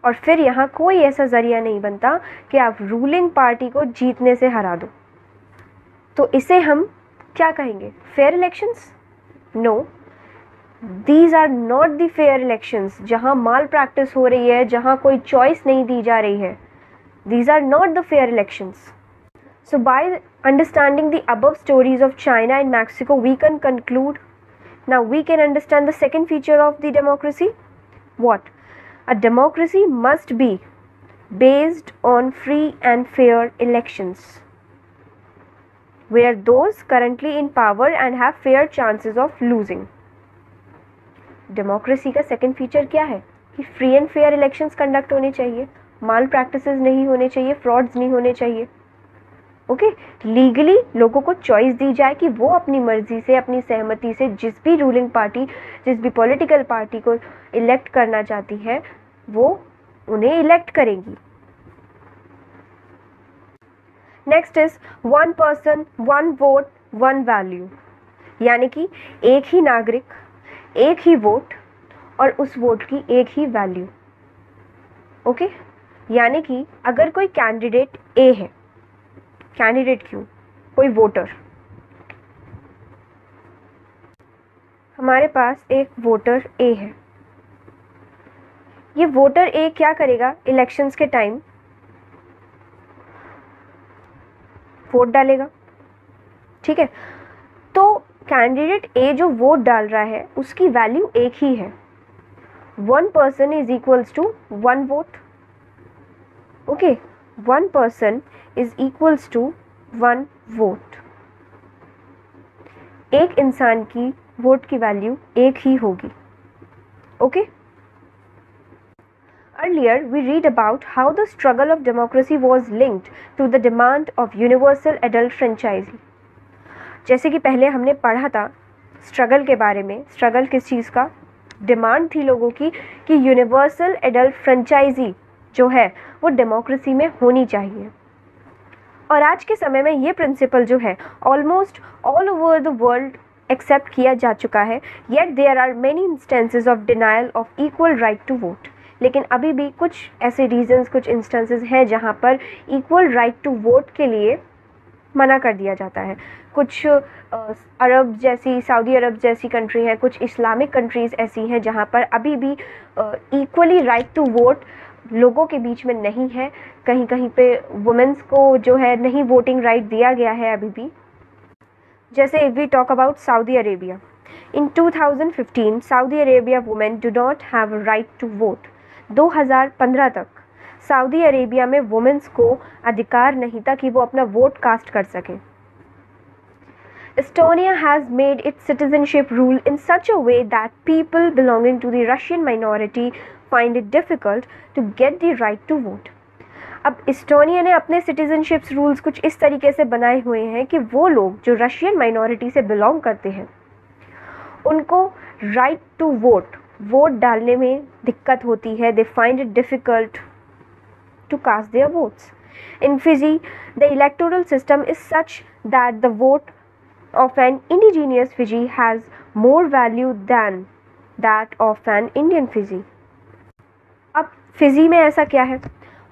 और फिर यहाँ कोई ऐसा जरिया नहीं बनता कि आप रूलिंग पार्टी को जीतने से हरा दो। तो इसे हम क्या कहेंगे? Fair elections? No, these are not the fair elections. जहाँ माल प्रैक्टिस हो रही है, जहाँ कोई चॉइस नहीं दी जा रही है, these are not the fair elections. So by understanding the above stories of China and Mexico, we can conclude, now we can understand the second feature of the democracy. What? A democracy must be based on free and fair elections, where those currently in power and have fair chances of losing. Democracy का second feature क्या है? कि free and fair elections conduct होने चाहिए, माल practices नहीं होने चाहिए, frauds नहीं होने चाहिए। ओके, लीगली लोगों को चॉइस दी जाए कि वो अपनी मर्जी से, अपनी सहमति से जिस भी रूलिंग पार्टी, जिस भी पॉलिटिकल पार्टी को इलेक्ट करना चाहती है वो उन्हें इलेक्ट करेगी। Next is one person one vote one value, यानी कि एक ही नागरिक, एक ही वोट और उस वोट की एक ही वैल्यू। ओके, यानी कि अगर कोई कैंडिडेट ए है, कैंडिडेट क्यों, कोई वोटर, हमारे पास एक वोटर ए है, ये वोटर ए क्या करेगा? इलेक्शंस के टाइम वोट डालेगा, ठीक है। तो कैंडिडेट ए जो वोट डाल रहा है उसकी वैल्यू एक ही है, one person is equals to one vote. Okay, one person is equals to one vote. एक इंसान की वोट की वैल्यू एक ही होगी। Okay, earlier we read about how the struggle of democracy was linked to the demand of universal adult franchisee। जैसे कि पहले हमने पढ़ा था स्ट्रगल के बारे में। स्ट्रगल किस चीज़ का? डिमांड थी लोगों की कि यूनिवर्सल एडल्ट फ्रेंचाइजी जो है वो डेमोक्रेसी में होनी चाहिए। और आज के समय में ये प्रिंसिपल जो है almost all over the world except किया जा चुका है, yet there are many instances of denial of equal right to vote. लेकिन अभी भी कुछ ऐसे रीजंस, कुछ इंस्टेंसेस हैं जहाँ पर इक्वल राइट टू वोट के लिए मना कर दिया जाता है। कुछ अरब जैसी, सऊदी अरब जैसी कंट्री है, कुछ इस्लामिक कंट्रीज़ ऐसी हैं जहाँ पर अभी भी इक्वली राइट टू वोट लोगों के बीच में नहीं है। कहीं कहीं पे वुमेंस को जो है नहीं वोटिंग राइट दिया गया है अभी भी। जैसे if we talk about Saudi Arabia, in 2015 Saudi Arabia women do not have right to vote. 2015 तक सऊदी अरेबिया में वुमेन्स को अधिकार नहीं था कि वो अपना वोट कास्ट कर सकें। Estonia has made its citizenship rule in such a way that people belonging to the Russian minority find it difficult to get the right to vote। अब इस्टोनिया ने अपने सिटीजनशिप रूल्स कुछ इस तरीके से बनाए हुए हैं कि वो लोग जो रशियन माइनॉरिटी से बिलोंग करते हैं उनको राइट टू वोट डालने में दिक्कत होती है। They find it difficult to cast their votes. In Fiji the electoral system is such that the vote of an indigenous Fiji has more value than that of an Indian Fiji। अब फिजी में ऐसा क्या है?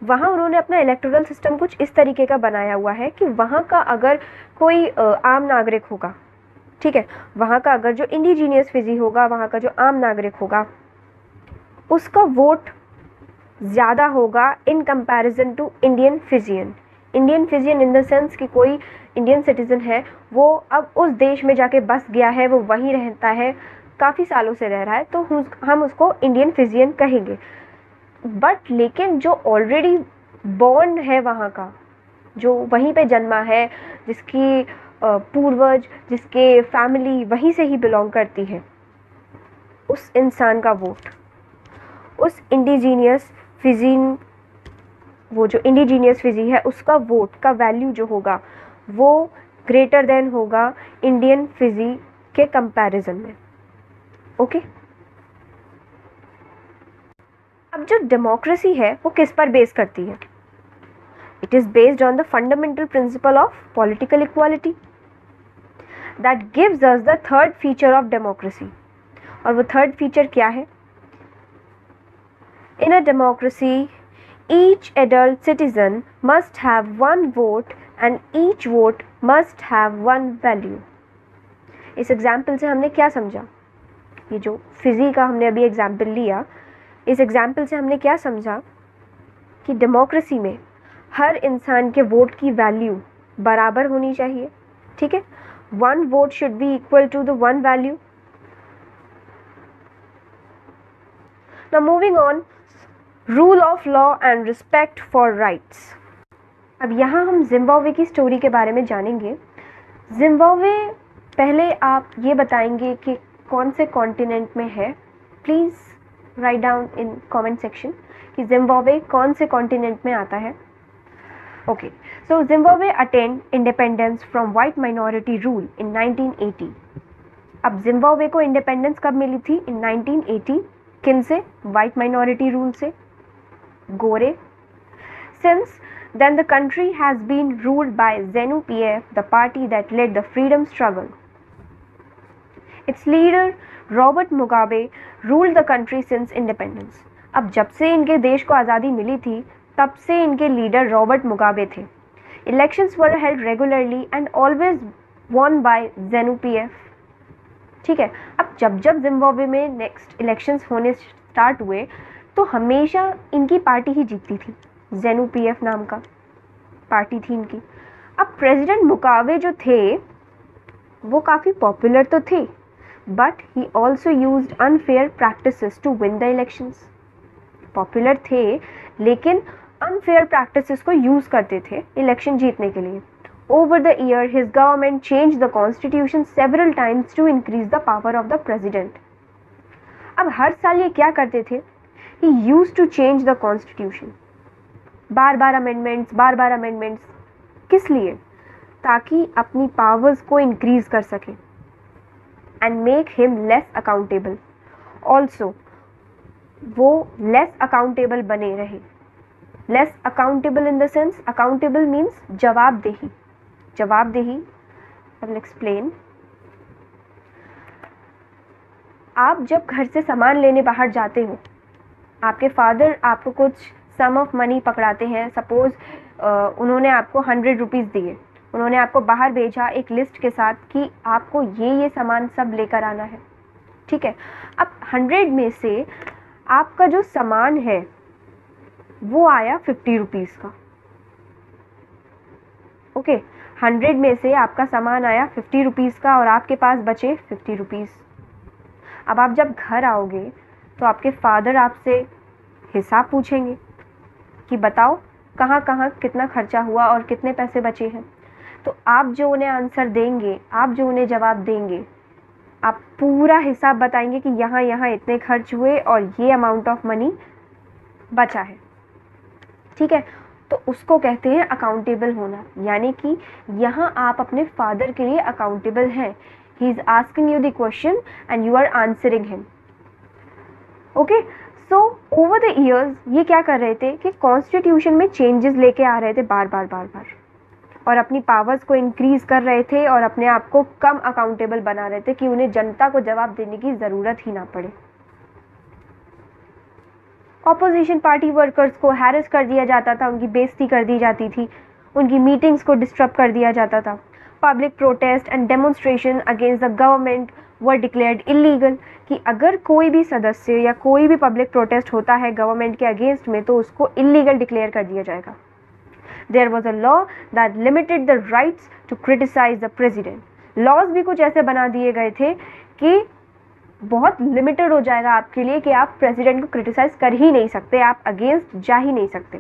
वहाँ उन्होंने अपना इलेक्टोरल सिस्टम कुछ इस तरीके का बनाया हुआ है कि वहाँ का अगर कोई आम नागरिक होगा, ठीक है, वहाँ का अगर जो इंडिजीनियस फिजी होगा, वहाँ का जो आम नागरिक होगा, उसका वोट ज़्यादा होगा in comparison to Indian Fijian. Indian Fijian in the sense कि कोई इंडियन सिटीज़न है, वो अब उस देश में जाके बस गया है, वो वहीं रहता है, काफ़ी सालों से रह रहा है, तो हम उसको इंडियन फिजियन कहेंगे। बट लेकिन जो ऑलरेडी बॉर्न है वहाँ का, जो वहीं पे जन्मा है, जिसकी पूर्वज, जिसके फैमिली वहीं से ही बिलोंग करती है, उस इंसान का वोट, उस इंडिजीनियस फिजीन, वो जो इंडिजीनियस फिजी है उसका वोट का वैल्यू जो होगा वो ग्रेटर देन होगा इंडियन फिजी के कंपैरिजन में। ओके, अब जो डेमोक्रेसी है वो किस पर बेस करती है? It is based on the fundamental principle of political equality that gives us the third feature of democracy. और वो थर्ड फीचर क्या है? In a democracy each adult citizen must have one vote and each vote must have one value. इस एग्जाम्पल से हमने क्या समझा? ये जो फिजी का हमने अभी एग्जाम्पल लिया, इस एग्जाम्पल से हमने क्या समझा कि डेमोक्रेसी में हर इंसान के वोट की वैल्यू बराबर होनी चाहिए। ठीक है, one vote should be equal to the one value. Now moving on, rule of law and respect for rights. अब यहाँ हम जिम्बाब्वे की स्टोरी के बारे में जानेंगे। जिम्बाब्वे, पहले आप ये बताएंगे कि कौन से कॉन्टिनेंट में है? Please write down in comment section कि जिम्बाब्वे कौन से कॉन्टिनेंट में आता है। Okay, so Zimbabwe attend independence from white minority rule in 1980। अब जिम्बाब्वे को इंडिपेंडेंस कब मिली थी? इन 1980। किन से? वाइट माइनॉरिटी रूल से, गोरे। Since then the country has been ruled by ZANU-PF, the party that led the freedom struggle. Its leader Robert Mugabe ruled the country since independence. अब जब से इनके देश को आज़ादी मिली थी तब से इनके लीडर रॉबर्ट मुगाबे थे। Elections were held regularly and always won by ZANU-PF. ठीक है, अब जब जब जिम्बाब्वे में नेक्स्ट इलेक्शंस होने स्टार्ट हुए तो हमेशा इनकी पार्टी ही जीतती थी। ZANU-PF नाम का पार्टी थी इनकी। अब प्रेसिडेंट मुगाबे जो थे वो काफ़ी पॉपुलर तो थे, but he also used unfair practices to win the elections. Popular थे लेकिन अनफेयर प्रैक्टिसेस को यूज़ करते थे इलेक्शन जीतने के लिए। Over the year his government change the constitution several times to increase the power of the president. अब हर साल ये क्या करते थे? He used to change the constitution, बार बार अमेंडमेंट्स। किस लिए? ताकि अपनी पावर्स को इंक्रीज कर सके and make him less accountable. Also वो लेस अकाउंटेबल बने रहे। Less accountable in the sense, accountable means जवाबदेही। I will explain. आप जब घर से सामान लेने बाहर जाते हो, आपके फादर आपको कुछ सम ऑफ मनी पकड़ाते हैं। सपोज उन्होंने आपको 100 रुपीज़ दिए, उन्होंने आपको बाहर भेजा एक लिस्ट के साथ कि आपको ये सामान सब लेकर आना है। ठीक है, अब 100 में से आपका जो सामान है वो आया 50 रुपीज़ का। ओके, 100 में से आपका सामान आया 50 रुपीज़ का और आपके पास बचे 50 रुपीज़। अब आप जब घर आओगे तो आपके फादर आपसे हिसाब पूछेंगे कि बताओ कहाँ कहाँ कितना खर्चा हुआ और कितने पैसे बचे हैं। तो आप जो उन्हें आंसर देंगे, आप जो उन्हें जवाब देंगे, आप पूरा हिसाब बताएंगे कि यहाँ यहाँ इतने खर्च हुए और ये अमाउंट ऑफ मनी बचा है। ठीक है, तो उसको कहते हैं अकाउंटेबल होना। यानी कि यहाँ आप अपने फादर के लिए अकाउंटेबल हैं। He is asking you the question and you are answering him. Okay, so over the years ये क्या कर रहे थे कि कॉन्स्टिट्यूशन में चेंजेस लेके आ रहे थे बार बार और अपनी पावर्स को इंक्रीज कर रहे थे और अपने आप को कम अकाउंटेबल बना रहे थे कि उन्हें जनता को जवाब देने की ज़रूरत ही ना पड़े। ऑपोजिशन पार्टी वर्कर्स को हैरेस कर दिया जाता था, उनकी बेइज्जती कर दी जाती थी, उनकी मीटिंग्स को डिस्टर्ब कर दिया जाता था। Public protest and demonstration against the government were declared illegal, कि अगर कोई भी सदस्य या कोई भी पब्लिक प्रोटेस्ट होता है गवर्नमेंट के अगेंस्ट में तो उसको इलीगल डिक्लेयर कर दिया जाएगा। There was a law that limited the rights to criticise the president. Laws भी कुछ ऐसे बना दिए गए थे कि बहुत लिमिटेड हो जाएगा आपके लिए कि आप प्रेसिडेंट को क्रिटिसाइज कर ही नहीं सकते, आप अगेंस्ट जा ही नहीं सकते।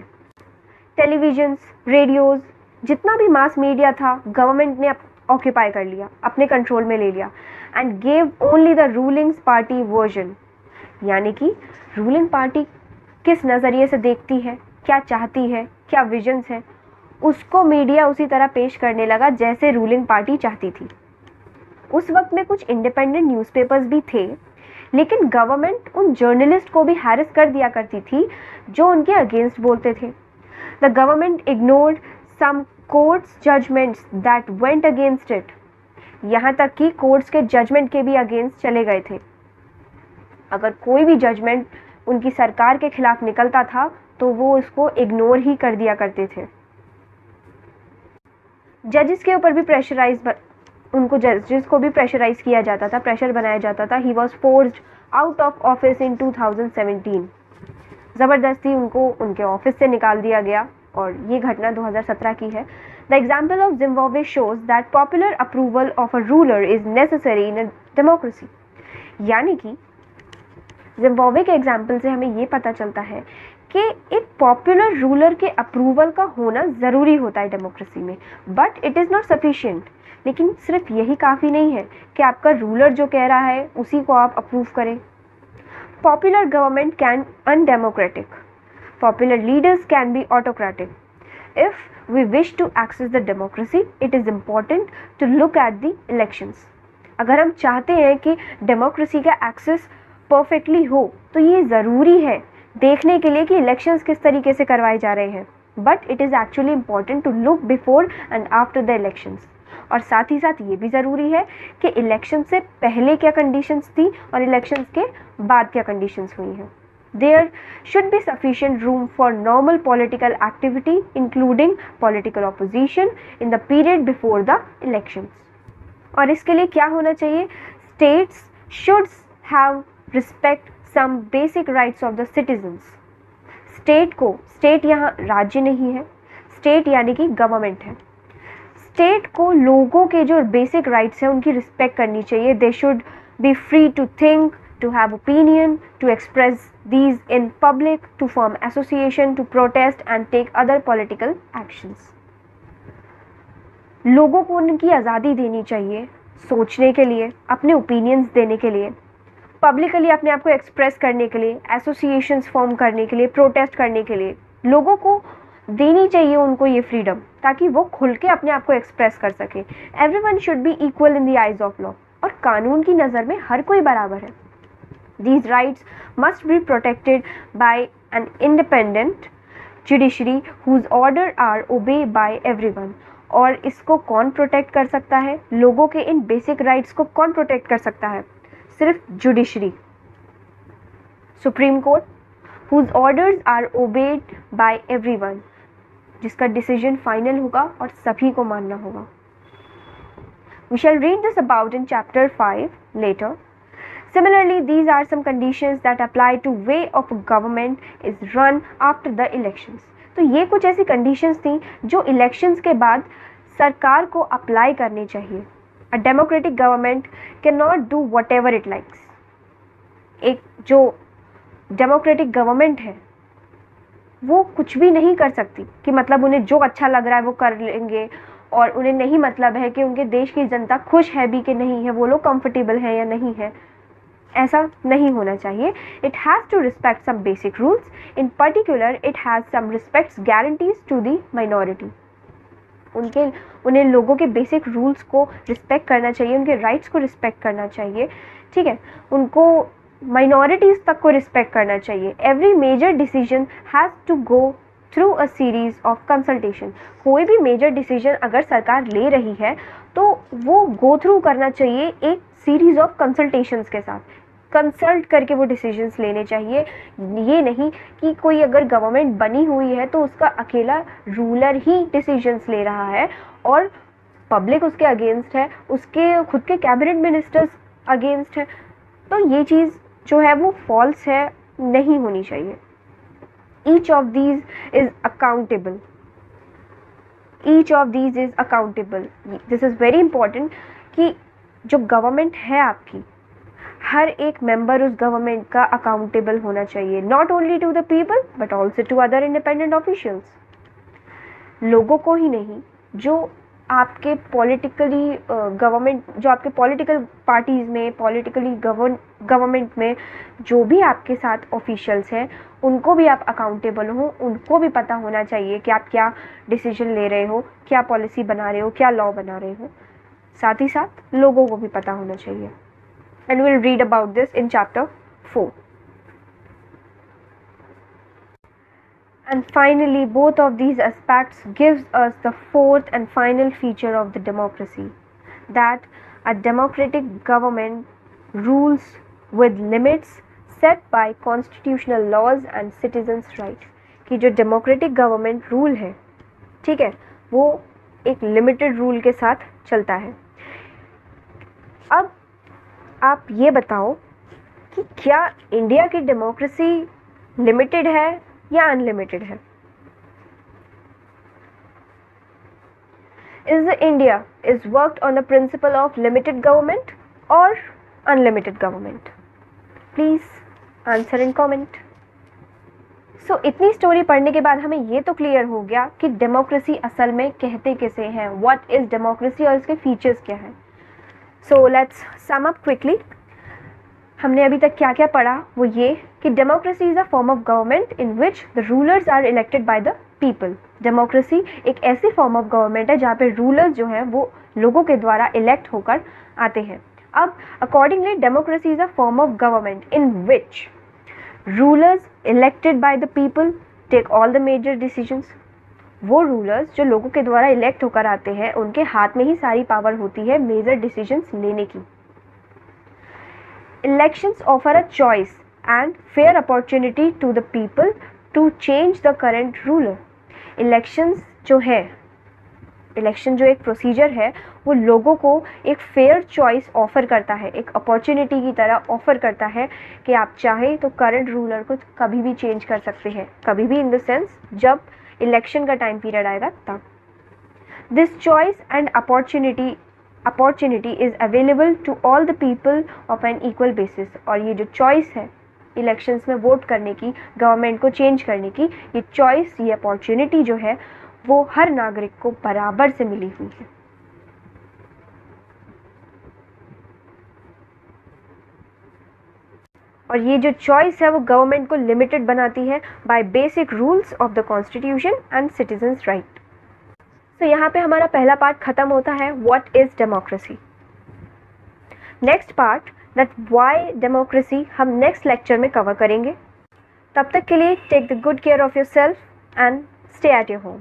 टेलीविजन्स, रेडियोज़, जितना भी मास मीडिया था गवर्नमेंट ने ऑक्यूपाई कर लिया, अपने कंट्रोल में ले लिया। And gave only the ruling party version. यानी कि रूलिंग पार्टी किस नज़रिए से देखती है, क्या चाहती है, क्या विजन्स है, उसको मीडिया उसी तरह पेश करने लगा जैसे रूलिंग पार्टी चाहती थी। उस वक्त में कुछ इंडिपेंडेंट न्यूज़पेपर्स भी थे, लेकिन गवर्नमेंट उन जर्नलिस्ट को भी हैरेस कर दिया करती थी जो उनके अगेंस्ट बोलते थे। The government ignored some courts judgments that went against it. यहाँ तक कि कोर्ट्स के जजमेंट के भी अगेंस्ट चले गए थे। अगर कोई भी जजमेंट उनकी सरकार के खिलाफ निकलता था तो वो उसको इग्नोर ही कर दिया करते थे। जजेस के ऊपर भी उनको जजेस को भी प्रेशराइज किया जाता था, प्रेशर बनाया जाता था। He was forced out of office in 2017। ज़बरदस्ती उनको उनके ऑफिस से निकाल दिया गया और ये घटना 2017 की है। The example of Zimbabwe shows that popular approval of a ruler is necessary in a democracy. यानी कि जिम्बाब्वे के एग्जाम्पल से हमें ये पता चलता है कि एक पॉपुलर रूलर के अप्रूवल का होना ज़रूरी होता है डेमोक्रेसी में, but it is not sufficient. लेकिन सिर्फ यही काफ़ी नहीं है कि आपका रूलर जो कह रहा है उसी को आप अप्रूव करें। Popular government can undemocratic, popular leaders can be autocratic. If we wish to access the democracy it is important to look at the elections. अगर हम चाहते हैं कि डेमोक्रेसी का एक्सेस परफेक्टली हो तो ये ज़रूरी है देखने के लिए कि इलेक्शंस किस तरीके से करवाए जा रहे हैं, but it is actually important to look before and after the elections. और साथ ही साथ ये भी ज़रूरी है कि इलेक्शन से पहले क्या कंडीशंस थी और इलेक्शंस के बाद क्या कंडीशंस हुई हैं। There should be sufficient room for normal political activity including political opposition in the period before the elections. और इसके लिए क्या होना चाहिए? States should have respect some basic rights of the citizens. State यहाँ राज्य नहीं है, स्टेट यानी कि गवर्नमेंट है। स्टेट को लोगों के जो बेसिक राइट्स हैं उनकी रिस्पेक्ट करनी चाहिए। They should be free to think, to have opinion, to express these in public, to form association, to protest and take other political actions. लोगों को उनकी आज़ादी देनी चाहिए सोचने के लिए, अपने ओपिनियंस देने के लिए, पब्लिकली अपने आप को एक्सप्रेस करने के लिए, एसोसिएशंस फॉर्म करने के लिए, प्रोटेस्ट करने के लिए। लोगों को देनी चाहिए उनको ये फ्रीडम ताकि वो खुल के अपने आप को एक्सप्रेस कर सके। Everyone should be equal in the eyes of law. और कानून की नज़र में हर कोई बराबर है। These rights must be protected by an independent judiciary whose order are obey by everyone. और इसको कौन प्रोटेक्ट कर सकता है? लोगों के इन बेसिक राइट्स को कौन प्रोटेक्ट कर सकता है? सिर्फ judiciary, supreme court, whose orders are obeyed by everyone, जिसका डिसीजन फाइनल होगा और सभी को मानना होगा। We shall read this about in chapter 5 later. Similarly, these are some conditions that apply to way of government is run after the elections. तो ये कुछ ऐसी conditions थी जो elections के बाद सरकार को अप्लाई करनी चाहिए। A democratic government cannot do whatever it likes. एक जो डेमोक्रेटिक गवर्नमेंट है वो कुछ भी नहीं कर सकती कि मतलब उन्हें जो अच्छा लग रहा है वो कर लेंगे और उन्हें नहीं मतलब है कि उनके देश की जनता खुश है भी कि नहीं है, वो लोग कंफर्टेबल है या नहीं है। ऐसा नहीं होना चाहिए। It has to respect some basic rules, in particular it has some respects guarantees to the minority. उन्हें लोगों के बेसिक रूल्स को रिस्पेक्ट करना चाहिए, उनके राइट्स को रिस्पेक्ट करना चाहिए, ठीक है, उनको माइनॉरिटीज़ तक को रिस्पेक्ट करना चाहिए। Every major decision has to go through a series of consultation. कोई भी मेजर डिसीजन अगर सरकार ले रही है तो वो गो थ्रू करना चाहिए एक सीरीज ऑफ कंसल्टेशंस के साथ, कंसल्ट करके वो डिसीजंस लेने चाहिए। ये नहीं कि कोई अगर गवर्नमेंट बनी हुई है तो उसका अकेला रूलर ही डिसीजंस ले रहा है और पब्लिक उसके अगेंस्ट है, उसके खुद के कैबिनेट मिनिस्टर्स अगेंस्ट है, तो ये चीज़ जो है वो फॉल्स है, नहीं होनी चाहिए। Each of these is accountable, each of these is accountable. This is very important कि जो गवर्नमेंट है आपकी, हर एक मेंबर उस गवर्नमेंट का अकाउंटेबल होना चाहिए, not only to the people but also to other independent officials. लोगों को ही नहीं, जो आपके पॉलिटिकली गवर्नमेंट, जो आपके पॉलिटिकल पार्टीज़ में, पॉलिटिकली गवर्नमेंट में जो भी आपके साथ ऑफिशियल्स हैं, उनको भी आप अकाउंटेबल हो, उनको भी पता होना चाहिए कि आप क्या डिसीजन ले रहे हो, क्या पॉलिसी बना रहे हो, क्या लॉ बना रहे हो। साथ ही साथ लोगों को भी पता होना चाहिए। And will read about this in chapter 4. And finally, both of these aspects gives us the fourth and final feature of the democracy, that a democratic government rules with limits set by constitutional laws and citizens' right. कि जो democratic government rule है, ठीक है, वो एक limited rule के साथ चलता है। अब आप ये बताओ कि क्या इंडिया की डेमोक्रेसी लिमिटेड है या अनलिमिटेड है? Is India is worked on the principle of limited government or unlimited government? Please answer in comment. So इतनी स्टोरी पढ़ने के बाद हमें ये तो क्लियर हो गया कि डेमोक्रेसी असल में कहते किसे हैं, व्हाट इज डेमोक्रेसी और इसके फीचर्स क्या हैं। So let's sum up quickly. हमने अभी तक क्या क्या पढ़ा, वो ये कि democracy is a form of government in which the rulers are elected by the people. Democracy एक ऐसी फॉर्म ऑफ गवर्नमेंट है जहाँ पे रूलर्स जो हैं वो लोगों के द्वारा इलेक्ट होकर आते हैं। अब accordingly democracy is a form of government in which rulers elected by the people take all the major decisions. वो रूलर्स जो लोगों के द्वारा इलेक्ट होकर आते हैं, उनके हाथ में ही सारी पावर होती है मेजर डिसीजंस लेने की। Elections offer a choice and fair opportunity to the people to change the current ruler. Elections जो है, इलेक्शन जो एक प्रोसीजर है, वो लोगों को एक फेयर चॉइस ऑफर करता है, एक अपॉर्चुनिटी की तरह ऑफर करता है कि आप चाहें तो करंट रूलर को कभी भी चेंज कर सकते हैं, कभी भी इन द सेंस जब इलेक्शन का टाइम पीरियड आएगा तब। This choice and opportunity is available to all the people of an equal basis. और ये जो चॉइस है इलेक्शंस में वोट करने की, गवर्नमेंट को चेंज करने की, ये चॉइस, ये अपॉर्चुनिटी जो है वो हर नागरिक को बराबर से मिली हुई है। और ये जो चॉइस है वो गवर्नमेंट को लिमिटेड बनाती है by basic rules of the constitution and citizens right. तो यहाँ पे हमारा पहला पार्ट खत्म होता है, what is democracy. Next part, that why democracy, हम नेक्स्ट लेक्चर में कवर करेंगे। तब तक के लिए take the good care of yourself and stay at your home.